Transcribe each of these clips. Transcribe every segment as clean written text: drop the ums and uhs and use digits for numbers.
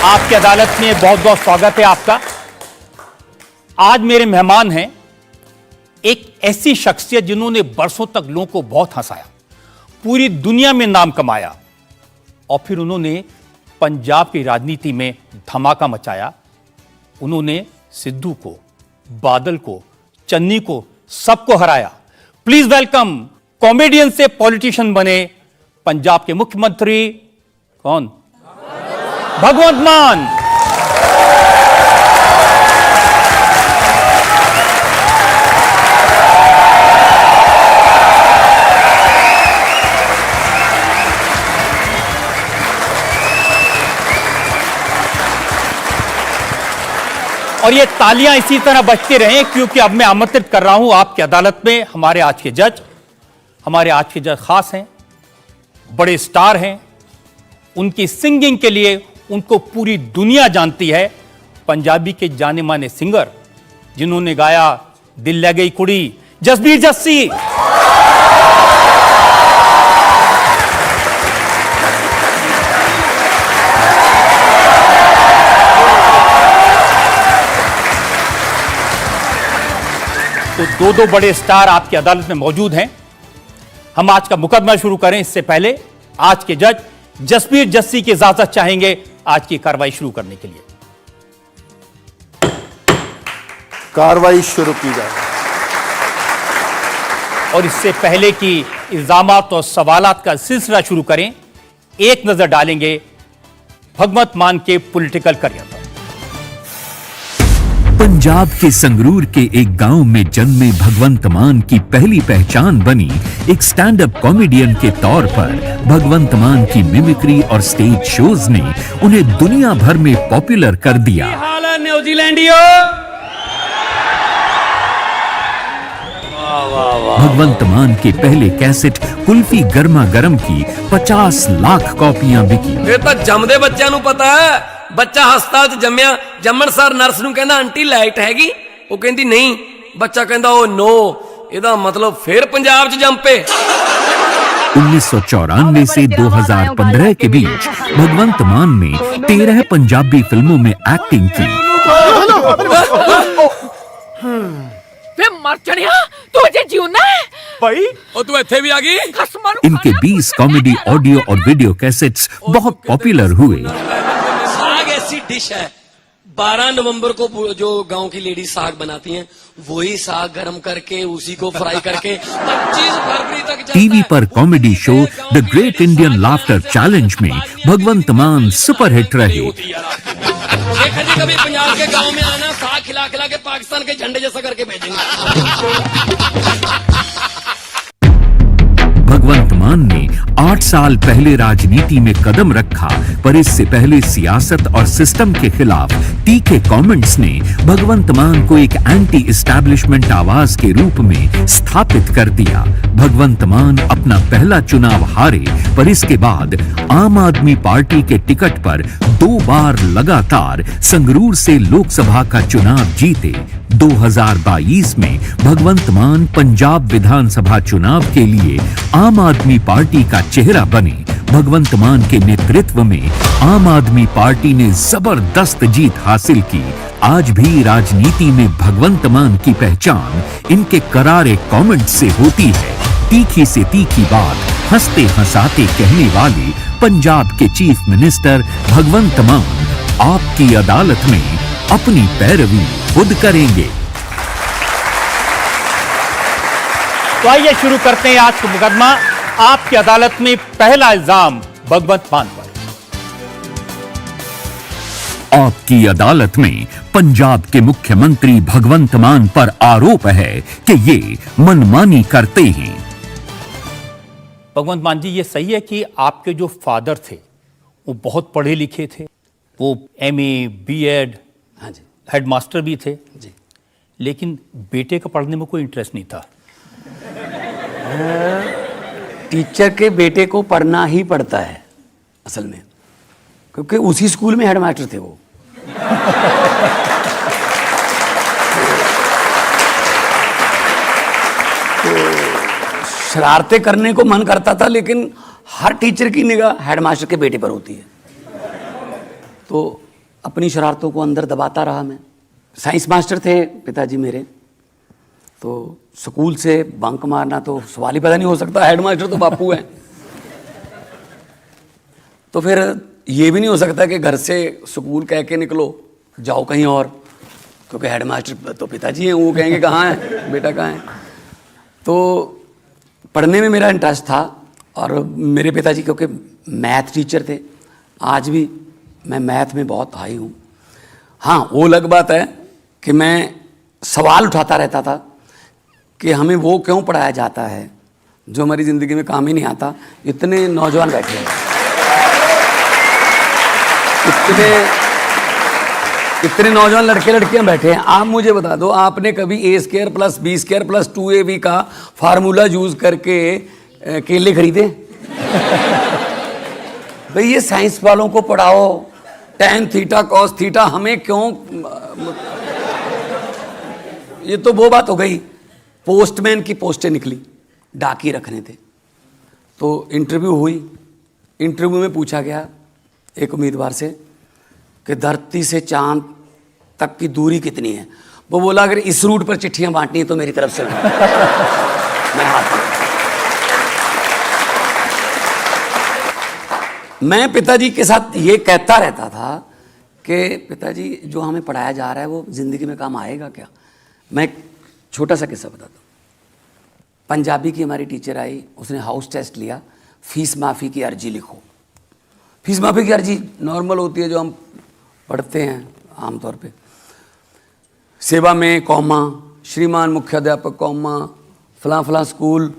आपकी अदालत में बहुत बहुत स्वागत है आपका। आज मेरे मेहमान हैं एक ऐसी शख्सियत जिन्होंने बरसों तक लोगों को बहुत हंसाया, पूरी दुनिया में नाम कमाया और फिर उन्होंने पंजाब की राजनीति में धमाका मचाया। उन्होंने सिद्धू को, बादल को, चन्नी को, सबको हराया। प्लीज वेलकम कॉमेडियन से पॉलिटिशियन बने पंजाब के मुख्यमंत्री कौन? भगवंत मान। और ये तालियां इसी तरह बजती रहें, क्योंकि अब मैं आमंत्रित कर रहा हूं आपकी अदालत में हमारे आज के जज। हमारे आज के जज खास हैं, बड़े स्टार हैं। उनकी सिंगिंग के लिए उनको पूरी दुनिया जानती है। पंजाबी के जाने माने सिंगर जिन्होंने गाया दिल ले गई कुड़ी, जसबीर जस्सी। तो दो बड़े स्टार आपकी अदालत में मौजूद हैं। हम आज का मुकदमा शुरू करें इससे पहले आज के जज जसबीर जस्सी की इजाजत चाहेंगे आज की कार्रवाई शुरू करने के लिए। कार्रवाई शुरू की जाए। और इससे पहले कि इल्जामात और सवालात का सिलसिला शुरू करें, एक नजर डालेंगे भगवंत मान के पॉलिटिकल करियर पर। पंजाब के संगरूर के एक गांव में जन्मे भगवंत मान की पहली पहचान बनी एक स्टैंड अप कॉमेडियन के तौर पर। भगवंत मान की मिमिक्री और स्टेज शोज ने उन्हें दुनिया भर में पॉपुलर कर दिया। हाल है न्यूजीलैंडियो। भगवंत मान के पहले कैसेट कुल्फी गर्मा गर्म की 50 लाख कॉपियां बिकी। ये तो जमदे बच्चों ਨੂੰ पता है। ਬੱਚਾ ਹਸਪਤਾਲ 'ਚ ਜੰਮਿਆ, ਜੰਮਣ ਸਾਰ ਨਰਸ ਨੂੰ ਕਹਿੰਦਾ ਆਂਟੀ ਲਾਈਟ ਹੈਗੀ, ਉਹ ਕਹਿੰਦੀ ਨਹੀਂ। ਬੱਚਾ ਕਹਿੰਦਾ ਉਹ ਨੋ, ਇਹਦਾ ਮਤਲਬ ਫੇਰ ਪੰਜਾਬ 'ਚ ਜੰਮ ਪਏ। 1994 से 2015 के बीच भगवंत मान ने 13 पंजाबी फिल्मों में एक्टिंग की। वे मर चढ़िया, तू अजे जीवना है भाई? और तू इत्थे भी आ गई? इनके 20 कॉमेडी ऑडियो और वीडियो कैसेट्स बहुत पॉपुलर हुए। साग ऐसी डिश है, 12 नवंबर को जो गांव की लेडी साग बनाती हैं, वही साग गर्म करके उसी को फ्राई करके 25 फरवरी तक चलता है। टीवी पर comedy show the great Indian laughter challenge में भगवंत मान सुपरहिट रहे। देखा जी, कभी पंजाब के गांव में आना, साग खिला खिला के पाकिस्तान के झंडे जैसा करके भेजेंगे। भगवंत मान ने 8 साल पहले राजनीति में कदम रखा, पर इससे पहले सियासत और सिस्टम के खिलाफ तीखे कमेंट्स ने भगवंत मान को एक एंटी एस्टैब्लिशमेंट आवाज के रूप में स्थापित कर दिया। भगवंत मान अपना पहला चुनाव हारे, पर इसके बाद आम आदमी पार्टी के टिकट पर 2 बार लगातार संगरूर से लोकसभा का चुनाव जीते। 2022 में भगवंत मान पंजाब विधानसभा चुनाव के लिए आम आदमी पार्टी का चेहरा बने। भगवंत मान के नेतृत्व में आम आदमी पार्टी ने जबरदस्त जीत हासिल की। आज भी राजनीति में भगवंत मान की पहचान इनके करारे कमेंट से होती है। तीखी से तीखी बात हंसते हंसाते कहने वाले पंजाब के चीफ मिनिस्टर भगवंत मान आपकी अदालत में अपनी पैरवी खुद करेंगे। तो आइए शुरू करते हैं आज का मुकदमा। आपकी अदालत में पहला इल्जाम भगवंत मान पर। आपकी अदालत में पंजाब के मुख्यमंत्री भगवंत मान पर आरोप है कि ये मनमानी करते हैं। भगवंत मान जी, ये सही है कि आपके जो फादर थे वो बहुत पढ़े लिखे थे, वो MA BEd, हाँ जी, हेडमास्टर भी थे जी, लेकिन बेटे का पढ़ने में कोई इंटरेस्ट नहीं था। टीचर के बेटे को पढ़ना ही पड़ता है असल में, क्योंकि उसी स्कूल में हेडमास्टर थे वो। शरारतें करने को मन करता था, लेकिन हर टीचर की निगाह हेडमास्टर के बेटे पर होती है। तो अपनी शरारतों को अंदर दबाता रहा मैं। साइंस मास्टर थे पिताजी मेरे, तो स्कूल से बंक मारना तो सवाल ही पैदा नहीं हो सकता, हेड मास्टर तो बापू है। तो फिर ये भी नहीं हो सकता कि घर से स्कूल कह के निकलो जाओ कहीं और, क्योंकि हेड मास्टर तो पिताजी हैं, वो कहेंगे कहाँ है बेटा, कहाँ है। तो पढ़ने में मेरा इंटरेस्ट था, और मेरे पिताजी क्योंकि मैथ टीचर थे, आज भी मैं मैथ में बहुत हाई हूँ। हाँ, वो अलग बात है कि मैं सवाल उठाता रहता था कि हमें वो क्यों पढ़ाया जाता है जो हमारी ज़िंदगी में काम ही नहीं आता। इतने नौजवान बैठे हैं, इतने नौजवान लड़के लड़कियां बैठे हैं। आप मुझे बता दो, आपने कभी a² + b² + 2ab का फार्मूला यूज करके केले खरीदे? भाई ये साइंस वालों को पढ़ाओ, tan थीटा cos थीटा, हमें क्यों? ये तो वो बात हो गई। पोस्टमैन की पोस्टें निकली, डाकी रखने थे, तो इंटरव्यू हुई। इंटरव्यू में पूछा गया एक उम्मीदवार से कि धरती से चांद तक की दूरी कितनी है। वो बोला अगर इस रूट पर चिट्ठियां बांटनी है तो मेरी तरफ से मैं हाथ में। मैं पिताजी के साथ ये कहता रहता था कि पिताजी जो हमें पढ़ाया जा रहा है वो जिंदगी में काम आएगा क्या? मैं एक छोटा सा किस्सा बताता हूँ। पंजाबी की हमारी टीचर आई, उसने हाउस टेस्ट लिया, फीस माफ़ी की अर्जी लिखो। फीस माफ़ी की अर्जी नॉर्मल होती है जो हम पढ़ते हैं आमतौर पे, सेवा में कौमा, श्रीमान मुख्याध्यापक कौमा, फलां फलां स्कूल,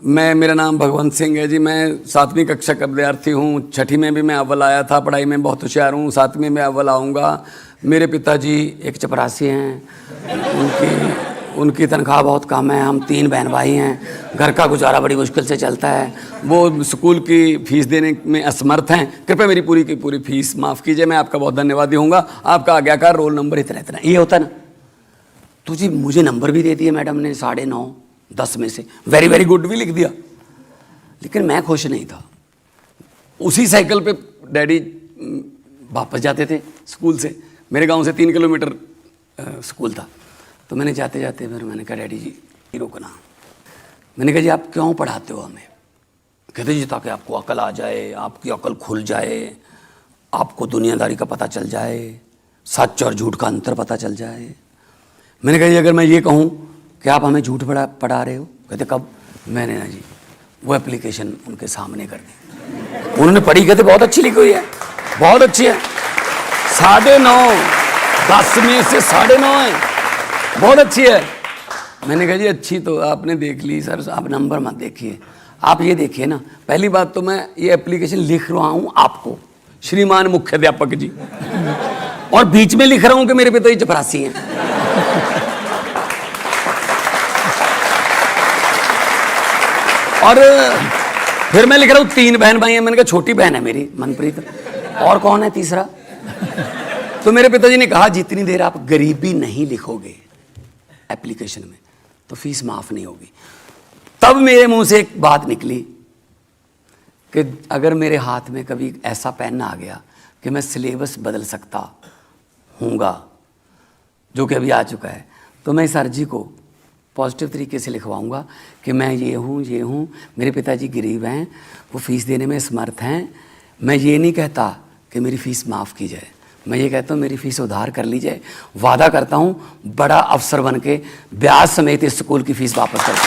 मेरा नाम भगवंत सिंह है जी, मैं 7वीं कक्षा का विद्यार्थी हूँ, 6ठी में भी मैं अव्वल आया था, पढ़ाई में बहुत होशियार हूँ, 7वीं में अव्वल आऊँगा, मेरे पिताजी एक चपरासी हैं, उनकी तनख्वाह बहुत कम है, हम 3 बहन भाई हैं, घर का गुजारा बड़ी मुश्किल से चलता है, वो स्कूल की फ़ीस देने में असमर्थ हैं, कृपया मेरी पूरी की पूरी फ़ीस माफ़ कीजिए, मैं आपका बहुत धन्यवाद दूँगा, आपका आज्ञाकार, रोल नंबर इतना इतना। ये होता ना। तो जी मुझे नंबर भी दे दिए मैडम ने 9.5 10 में से, वेरी वेरी गुड भी लिख दिया, लेकिन मैं खुश नहीं था। उसी साइकिल पे डैडी वापस जाते थे स्कूल से, मेरे गांव से 3 किलोमीटर स्कूल था। तो मैंने जाते जाते फिर मैंने कहा डैडी जी रोकना। मैंने कहा जी आप क्यों पढ़ाते हो हमें? कहते जी ताकि आपको अकल आ जाए, आपकी अकल खुल जाए, आपको दुनियादारी का पता चल जाए, सच और झूठ का अंतर पता चल जाए। मैंने कहा जी अगर मैं ये कहूँ कि आप हमें झूठ पढ़ा रहे हो? कहते कब? मैंने ना जी वो एप्लीकेशन उनके सामने कर दी, उन्होंने पढ़ी, कहते बहुत अच्छी लिखी हुई है, बहुत अच्छी है, 9.5 10 में से 9.5 है, बहुत अच्छी है। मैंने कहा जी अच्छी तो आपने देख ली सर, आप नंबर मत देखिए, आप ये देखिए ना, पहली बात तो मैं ये एप्लीकेशन लिख रहा हूँ आपको, श्रीमान मुख्याध्यापक जी, और बीच में लिख रहा हूँ कि मेरे पिताजी चपरासी हैं। और फिर मैं लिख रहा हूँ 3 बहन भाई हैं। मैंने कहा छोटी बहन है मेरी मनप्रीत, और कौन है तीसरा? तो मेरे पिताजी ने कहा जितनी देर आप गरीबी नहीं लिखोगे एप्लीकेशन में तो फीस माफ नहीं होगी। तब मेरे मुंह से एक बात निकली कि अगर मेरे हाथ में कभी ऐसा पेन आ गया कि मैं सिलेबस बदल सकता हूँगा, जो कि अभी आ चुका है, तो मैं इस अर्जी को पॉजिटिव तरीके से लिखवाऊंगा कि मैं ये हूँ, मेरे पिताजी गरीब हैं, वो फीस देने में समर्थ हैं। मैं ये नहीं कहता कि मेरी फ़ीस माफ़ की जाए, मैं ये कहता हूँ मेरी फ़ीस उधार कर ली जाए। वादा करता हूँ बड़ा अफसर बन के ब्याज समेत इस स्कूल की फ़ीस वापस कर दूँ।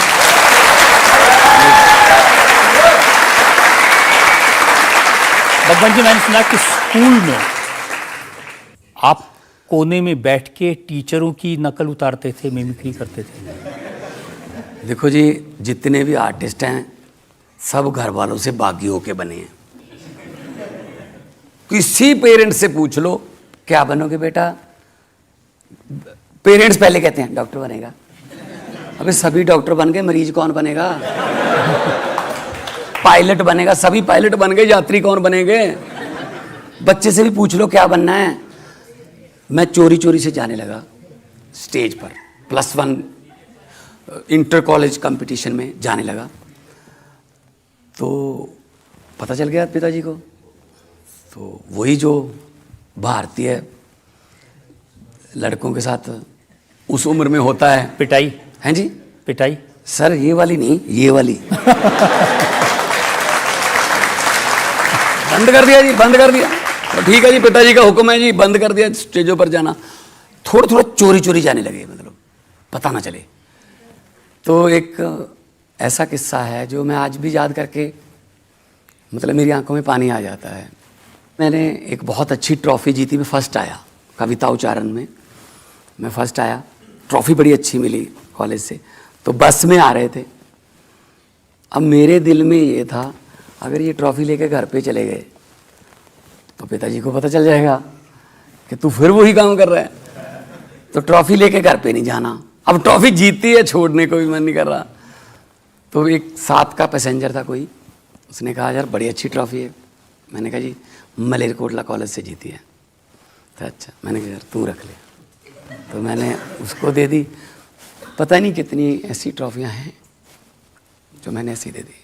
भगवान जी, मैंने सुना कि स्कूल में आप कोने में बैठ के टीचरों की नकल उतारते थे, मिमिक्री करते थे। देखो जी, जितने भी आर्टिस्ट हैं सब घर वालों से बागी होके बने हैं। किसी पेरेंट्स से पूछ लो क्या बनोगे बेटा, पेरेंट्स पहले कहते हैं डॉक्टर बनेगा। अबे सभी डॉक्टर बन गए, मरीज कौन बनेगा? पायलट बनेगा, सभी पायलट बन गए, यात्री कौन बनेंगे? बच्चे से भी पूछ लो क्या बनना है। मैं चोरी चोरी से जाने लगा स्टेज पर, +1 इंटर कॉलेज कंपटीशन में जाने लगा। तो पता चल गया पिताजी को, तो वही जो भारतीय लड़कों के साथ उस उम्र में होता है। पिटाई? हैं जी? पिटाई? सर ये वाली नहीं, ये वाली। बंद कर दिया जी, बंद कर दिया। तो ठीक है जी, पिताजी का हुक्म है जी, बंद कर दिया स्टेजों पर जाना। थोड़ा थोड़ा चोरी चोरी जाने लगे, मतलब पता ना चले। तो एक ऐसा किस्सा है जो मैं आज भी याद करके मतलब मेरी आंखों में पानी आ जाता है। मैंने एक बहुत अच्छी ट्रॉफी जीती, मैं फर्स्ट आया कविता उच्चारण में, मैं फर्स्ट आया। ट्रॉफी बड़ी अच्छी मिली कॉलेज से। तो बस में आ रहे थे। अब मेरे दिल में ये था, अगर ये ट्रॉफी लेके घर पे चले गए तो पिताजी को पता चल जाएगा कि तू फिर वही काम कर रहा है, तो ट्रॉफी लेके घर पे नहीं जाना। अब ट्रॉफी जीती है, छोड़ने को भी मन नहीं कर रहा। तो एक साथ का पैसेंजर था कोई, उसने कहा यार बड़ी अच्छी ट्रॉफी है। मैंने कहा जी मलेरकोटला कॉलेज से जीती है। तो अच्छा, मैंने कहा यार तू रख ले। तो मैंने उसको दे दी। पता नहीं कितनी ऐसी ट्रॉफियां हैं जो मैंने ऐसी दे दी।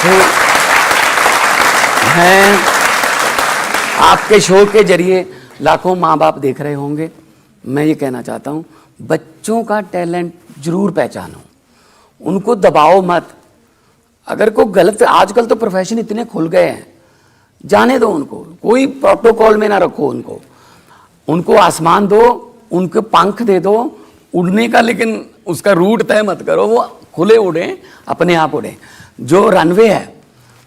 तो मैं आपके शो के जरिए लाखों माँ बाप देख रहे होंगे, मैं ये कहना चाहता हूँ बच्चों का टैलेंट जरूर पहचानो, उनको दबाओ मत। अगर कोई गलत, आजकल तो प्रोफेशन इतने खुल गए हैं, जाने दो उनको, कोई प्रोटोकॉल में ना रखो उनको, उनको आसमान दो, उनको पंख दे दो उड़ने का, लेकिन उसका रूट तय मत करो, वो खुले उड़ें, अपने आप उड़ें। जो रनवे है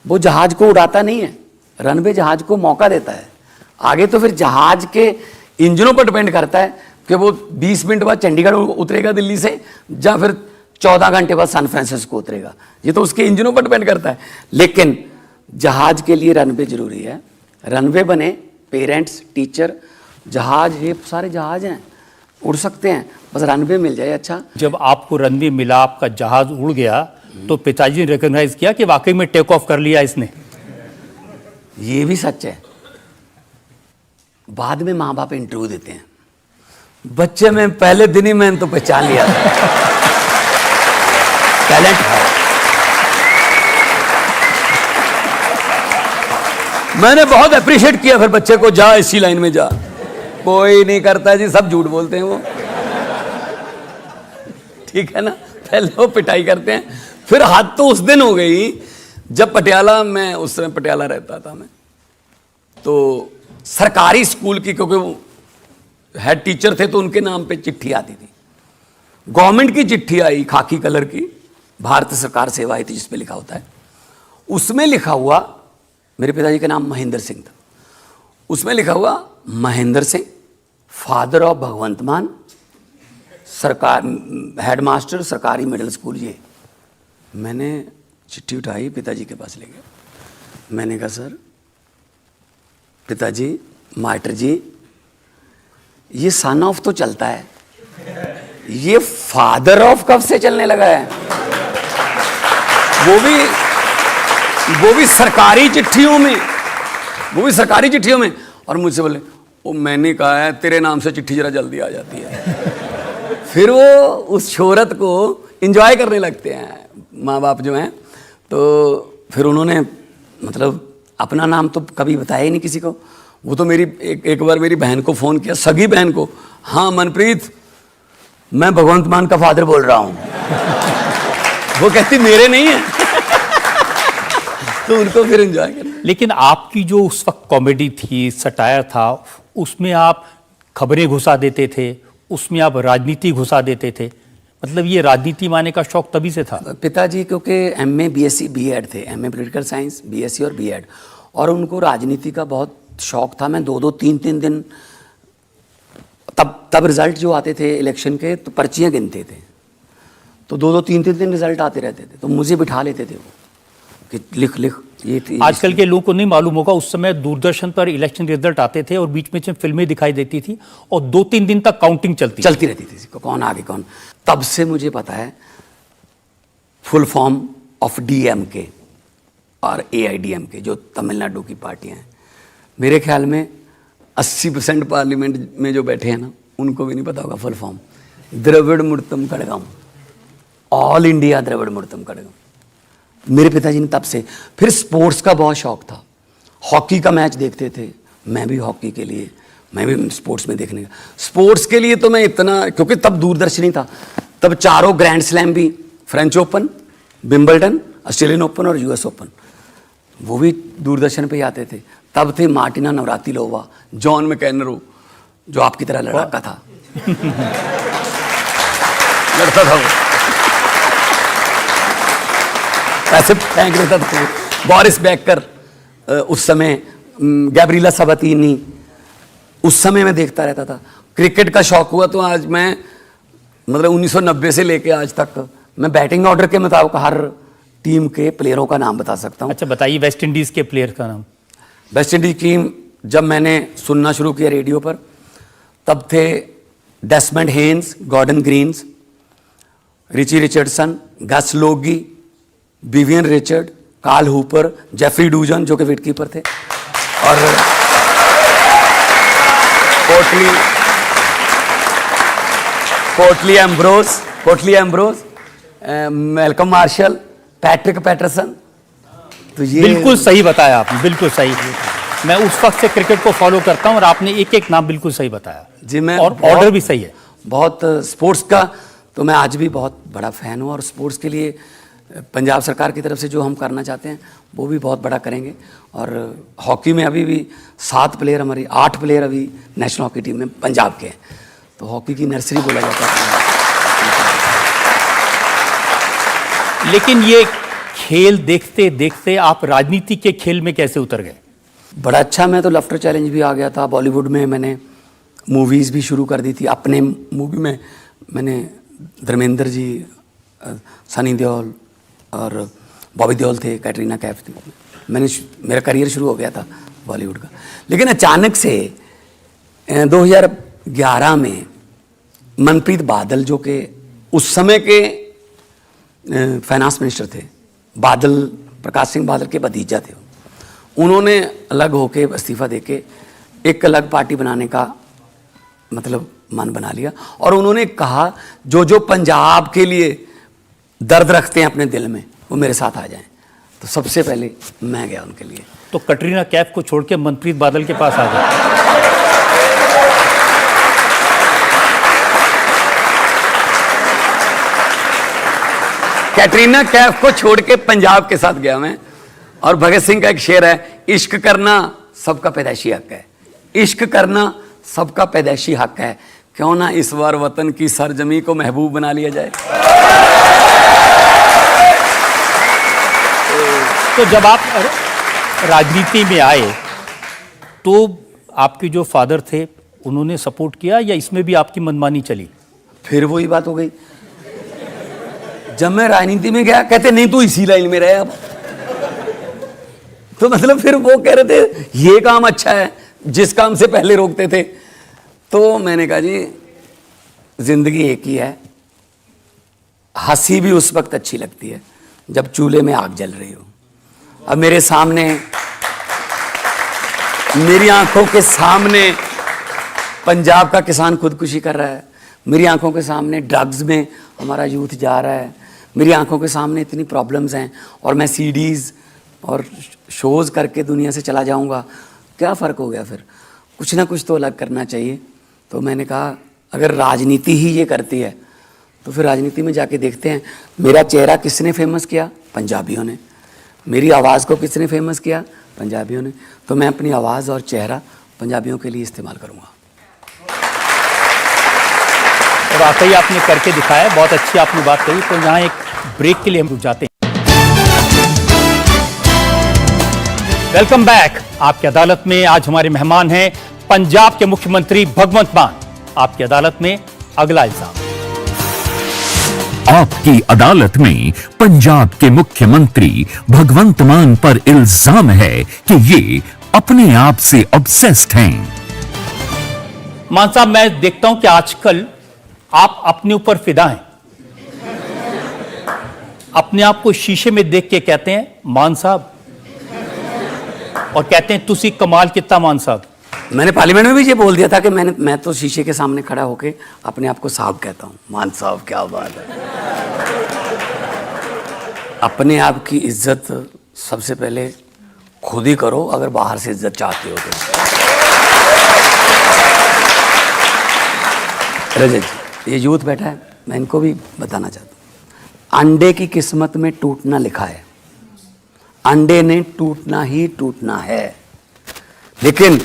वो जहाज को उड़ाता नहीं है, रनवे जहाज को मौका देता है। आगे तो फिर जहाज के इंजनों पर डिपेंड करता है कि वो 20 मिनट बाद चंडीगढ़ उतरेगा दिल्ली से, या फिर 14 घंटे बाद सैन फ्रांसिस्को उतरेगा। ये तो उसके इंजनों पर डिपेंड करता है। लेकिन जहाज के लिए रनवे जरूरी है। रनवे बने, पेरेंट्स, टीचर, जहाज, ये सारे जहाज हैं, उड़ सकते हैं, बस रनवे मिल जाए। अच्छा, जब आपको रनवे मिला, आपका जहाज उड़ गया, तो पिताजी ने रिकॉग्नाइज किया कि वाकई में टेक ऑफ कर लिया इसने? ये भी सच है। बाद में माँ बाप इंटरव्यू देते हैं, बच्चे में पहले दिन ही मैंने तो पहचान लिया था टैलेंट है। मैंने बहुत अप्रिशिएट किया फिर बच्चे को, जा इसी लाइन में जा। कोई नहीं करता जी, सब झूठ बोलते हैं वो, ठीक है ना। पहले वो पिटाई करते हैं, फिर हाथ तो उस दिन हो गई जब पटियाला में, उस समय पटियाला रहता था मैं, तो सरकारी स्कूल की, क्योंकि वो हेड टीचर थे तो उनके नाम पे चिट्ठी आती थी। गवर्नमेंट की चिट्ठी आई, खाकी कलर की, भारत सरकार सेवा आई थी जिसपे लिखा होता है। उसमें लिखा हुआ, मेरे पिताजी का नाम महेंद्र सिंह था, उसमें लिखा हुआ महेंद्र सिंह, फादर ऑफ भगवंत मान, सरकार, हेडमास्टर सरकारी मिडिल स्कूल। ये मैंने चिट्ठी उठाई, पिताजी के पास ले गया। मैंने कहा सर, पिताजी, मास्टर जी, ये सन ऑफ तो चलता है, ये फादर ऑफ कब से चलने लगा है? वो भी सरकारी चिट्ठियों में, वो भी सरकारी चिट्ठियों में। और मुझसे बोले, ओ मैंने कहा है तेरे नाम से चिट्ठी जरा जल्दी आ जाती है। फिर वो उस शोहरत को एंजॉय करने लगते हैं माँ बाप जो हैं। तो फिर उन्होंने मतलब अपना नाम तो कभी बताया ही नहीं किसी को। वो तो मेरी एक बार मेरी बहन को फ़ोन किया, सगी बहन को, हाँ मनप्रीत, मैं भगवंत मान का फादर बोल रहा हूँ। वो कहती मेरे नहीं है। तो उनको फिर एंजॉय कर। लेकिन आपकी जो उस वक्त कॉमेडी थी, सटायर था, उसमें आप खबरें घुसा देते थे, उसमें आप राजनीति घुसा देते थे। मतलब ये राजनीति माने का शौक तभी से था? पिताजी क्योंकि एमए, बीएससी, बीएड थे, एमए पॉलिटिकल साइंस, बीएससी और बीएड, और उनको राजनीति का बहुत शौक था। मैं 2-2, 3-3 दिन, तब रिजल्ट जो आते थे इलेक्शन के, तो पर्चियाँ गिनते थे, तो 2-2, 3-3 दिन रिजल्ट आते रहते थे, तो मुझे बिठा लेते थे वो कि लिख ये। आजकल के लोगों को नहीं मालूम होगा, उस समय दूरदर्शन पर इलेक्शन रिजल्ट आते थे और बीच में से फिल्में दिखाई देती थी और 2-3 दिन तक काउंटिंग चलती रहती थी, कौन आगे कौन। तब से मुझे पता है फुल फॉर्म ऑफ डीएमके और एआईडीएमके, जो तमिलनाडु की पार्टियां हैं। मेरे ख्याल में 80% पार्लियामेंट में जो बैठे हैं ना, उनको भी नहीं पता होगा full form. Dravida Munnetra Kazhagam, all India Dravida Munnetra Kazhagam. मेरे पिताजी ने तब से, फिर स्पोर्ट्स का बहुत शौक था, हॉकी का मैच देखते थे, मैं भी हॉकी के लिए, मैं भी स्पोर्ट्स में देखने का, स्पोर्ट्स के लिए तो मैं इतना, क्योंकि तब दूरदर्शन ही था, तब चारों ग्रैंड स्लैम भी, French open, Wimbledon, Australian open और यूएस ओपन, वो भी दूरदर्शन पे ही आते थे। तब थे मार्टिना नवरातिलोवा, जॉन मैकेनरो, जो आपकी तरह लड़का था लड़ता था वो, ऐसे फेंक देता था, बोरिस बेकर उस समय, गैब्रिएला सबातीनी, उस समय मैं देखता रहता था। क्रिकेट का शौक हुआ तो आज मैं, मतलब 1990 से लेके आज तक मैं बैटिंग ऑर्डर के मुताबिक हर टीम के प्लेयरों का नाम बता सकता हूँ। अच्छा बताइए, वेस्ट इंडीज के प्लेयर का नाम। वेस्ट इंडीज टीम जब मैंने सुनना शुरू किया रेडियो पर, तब थे Desmond Haynes, Gordon Greenidge, Richie Richardson, Gus Logie, Vivian Richard, Carl Hooper, Jeffrey Dujon जो कि विकेटकीपर थे, और Curtly Ambrose, Malcolm Marshall, Patrick Patterson. तो ये बिल्कुल सही बताया आपने, बिल्कुल सही। मैं उस वक्त से क्रिकेट को फॉलो करता हूं और आपने एक एक नाम बिल्कुल सही बताया जी। मैं और ऑर्डर भी सही है। बहुत स्पोर्ट्स का तो मैं आज भी बहुत बड़ा फैन हूँ, और स्पोर्ट्स के लिए पंजाब सरकार की तरफ से जो हम करना चाहते हैं वो भी बहुत बड़ा करेंगे। और हॉकी में अभी भी 7 प्लेयर, हमारी 8 प्लेयर अभी नेशनल हॉकी टीम में पंजाब के हैं, तो हॉकी की नर्सरी बोला जाता है। लेकिन ये खेल देखते देखते आप राजनीति के खेल में कैसे उतर गए? बड़ा अच्छा, मैं तो लफ्टर चैलेंज भी आ गया था, बॉलीवुड में मैंने मूवीज़ भी शुरू कर दी थी। अपने मूवी में मैंने धर्मेंद्र जी, सनी देओल और बॉबी देओल थे, कैटरीना कैफ थी, मेरा करियर शुरू हो गया था बॉलीवुड का। लेकिन अचानक से 2011 में मनप्रीत बादल, जो कि उस समय के फाइनेंस मिनिस्टर थे, बादल, प्रकाश सिंह बादल के भतीजा थे, उन्होंने अलग होके इस्तीफा देके एक अलग पार्टी बनाने का मतलब मन बना लिया, और उन्होंने कहा जो जो पंजाब के लिए दर्द रखते हैं अपने दिल में वो मेरे साथ आ जाएं। तो सबसे पहले मैं गया उनके लिए। तो कटरीना कैफ को छोड़ के मनप्रीत बादल के पास आ गए। कैटरीना कैफ को छोड़ के पंजाब के साथ गया मैं। और भगत सिंह का एक शेर है, इश्क करना सबका पैदाइशी हक है, इश्क करना सबका पैदाइशी हक है, क्यों ना इस बार वतन की सरजमी को महबूब बना लिया जाए। तो जब आप राजनीति में आए तो आपके जो फादर थे उन्होंने सपोर्ट किया या इसमें भी आपकी मनमानी चली? फिर वही बात हो गई, जब मैं राजनीति में गया कहते नहीं तू इसी लाइन में रहे अब। तो मतलब फिर वो कह रहे थे ये काम अच्छा है जिस काम से पहले रोकते थे। तो मैंने कहा जी जिंदगी एक ही है, हंसी भी उस वक्त अच्छी लगती है जब चूल्हे में आग जल रही हो। अब मेरे सामने, मेरी आंखों के सामने पंजाब का किसान खुदकुशी कर रहा है, मेरी आंखों के सामने ड्रग्स में हमारा यूथ जा रहा है, मेरी आंखों के सामने इतनी प्रॉब्लम्स हैं, और मैं सीडीज़ और शोज़ करके दुनिया से चला जाऊंगा, क्या फ़र्क हो गया? फिर कुछ ना कुछ तो अलग करना चाहिए। तो मैंने कहा अगर राजनीति ही ये करती है तो फिर राजनीति में जाके देखते हैं। मेरा चेहरा किसने फेमस किया? पंजाबियों ने। मेरी आवाज़ को किसने फेमस किया? पंजाबियों ने। तो मैं अपनी आवाज़ और चेहरा पंजाबियों के लिए इस्तेमाल करूँगा। और वाकई आपने करके दिखाया, बहुत अच्छी आपने बात कही। तो यहाँ एक ब्रेक के लिए हम रुक जाते हैं। Welcome back. आपकी अदालत में आज हमारे मेहमान हैं पंजाब के मुख्यमंत्री भगवंत मान। आपकी अदालत में अगला इल्जाम। आपकी अदालत में पंजाब के मुख्यमंत्री भगवंत मान पर इल्जाम है कि ये अपने आप से ऑब्सेस्ड हैं। मान साहब, मैं देखता हूं कि आजकल आप अपने ऊपर फिदा हैं। अपने आप को शीशे में देख के कहते हैं मान साहब, और कहते हैं तुसी कमाल कितना मान साहब। मैंने पार्लियामेंट में भी ये बोल दिया था कि मैं तो शीशे के सामने खड़ा होके अपने आप को साहब कहता हूँ। मान साहब क्या बात है। अपने आप की इज्जत सबसे पहले खुद ही करो, अगर बाहर से इज्जत चाहते हो तो। रजत जी, ये यूथ बैठा है, मैं इनको भी बताना चाहता हूँ, अंडे की किस्मत में टूटना लिखा है, अंडे ने टूटना ही टूटना है, लेकिन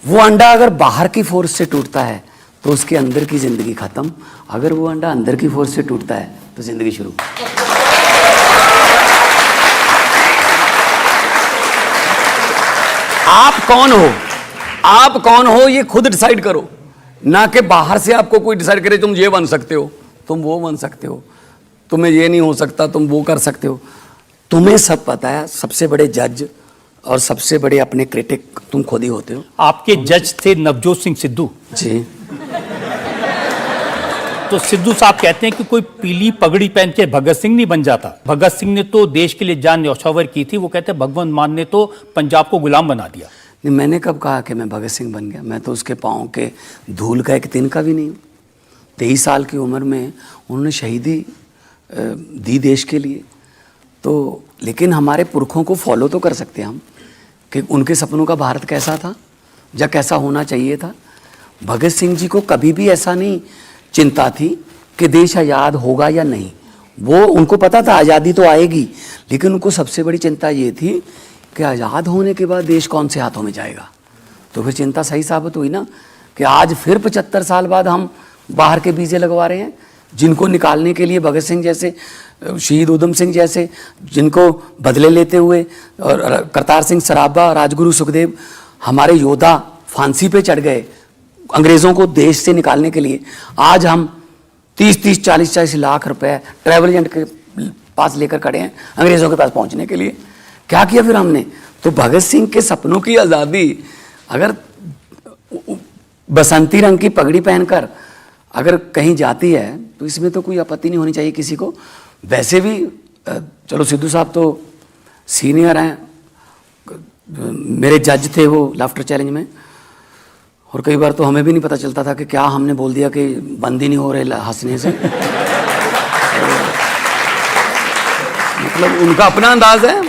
वो अंडा अगर बाहर की फोर्स से टूटता है तो उसके अंदर की जिंदगी खत्म, अगर वो अंडा अंदर की फोर्स से टूटता है तो जिंदगी शुरू। आप कौन हो, आप कौन हो ये खुद डिसाइड करो, ना कि बाहर से आपको कोई डिसाइड करे तुम ये बन सकते हो, तुम वो बन सकते हो, तुम्हें ये नहीं हो सकता, तुम वो कर सकते हो। तुम्हें सब पता है, सबसे बड़े जज और सबसे बड़े अपने क्रिटिक तुम खुद ही होते हो। आपके जज थे नवजोत सिंह सिद्धू जी। तो सिद्धू साहब कहते हैं कि कोई पीली पगड़ी पहन के भगत सिंह नहीं बन जाता। भगत सिंह ने तो देश के लिए जान न्यौछावर की थी, वो कहते हैं भगवंत मान ने तो पंजाब को गुलाम बना दिया। नहीं, मैंने कब कहा कि मैं भगत सिंह बन गया? मैं तो उसके पाँव के धूल का एक तिनका भी नहीं हूँ। 23 साल की उम्र में उन्होंने शहीदी दी देश के लिए, तो लेकिन हमारे पुरखों को फॉलो तो कर सकते हैं हम कि उनके सपनों का भारत कैसा था या कैसा होना चाहिए था। भगत सिंह जी को कभी भी ऐसा नहीं चिंता थी कि देश आज़ाद होगा या नहीं, वो उनको पता था आज़ादी तो आएगी, लेकिन उनको सबसे बड़ी चिंता ये थी कि आज़ाद होने के बाद देश कौन से हाथों में जाएगा। तो फिर चिंता सही साबित हुई ना कि आज फिर 75 साल बाद हम बाहर के वीज़े लगवा रहे हैं, जिनको निकालने के लिए भगत सिंह जैसे, शहीद उधम सिंह जैसे, जिनको बदले लेते हुए, और करतार सिंह सराभा, राजगुरु सुखदेव, हमारे योद्धा फांसी पे चढ़ गए अंग्रेज़ों को देश से निकालने के लिए। आज हम 30-30, 40-40 लाख रुपए ट्रैवल एजेंट के पास लेकर खड़े हैं अंग्रेज़ों के पास पहुंचने के लिए। क्या किया फिर हमने? तो भगत सिंह के सपनों की आज़ादी अगर बसंती रंग की पगड़ी पहनकर अगर कहीं जाती है तो इसमें तो कोई आपत्ति नहीं होनी चाहिए किसी को। वैसे भी चलो सिद्धू साहब तो सीनियर हैं, मेरे जज थे वो लाफ्टर चैलेंज में, और कई बार तो हमें भी नहीं पता चलता था कि क्या हमने बोल दिया कि बंद ही नहीं हो रहे हंसने से। मतलब उनका अपना अंदाज है,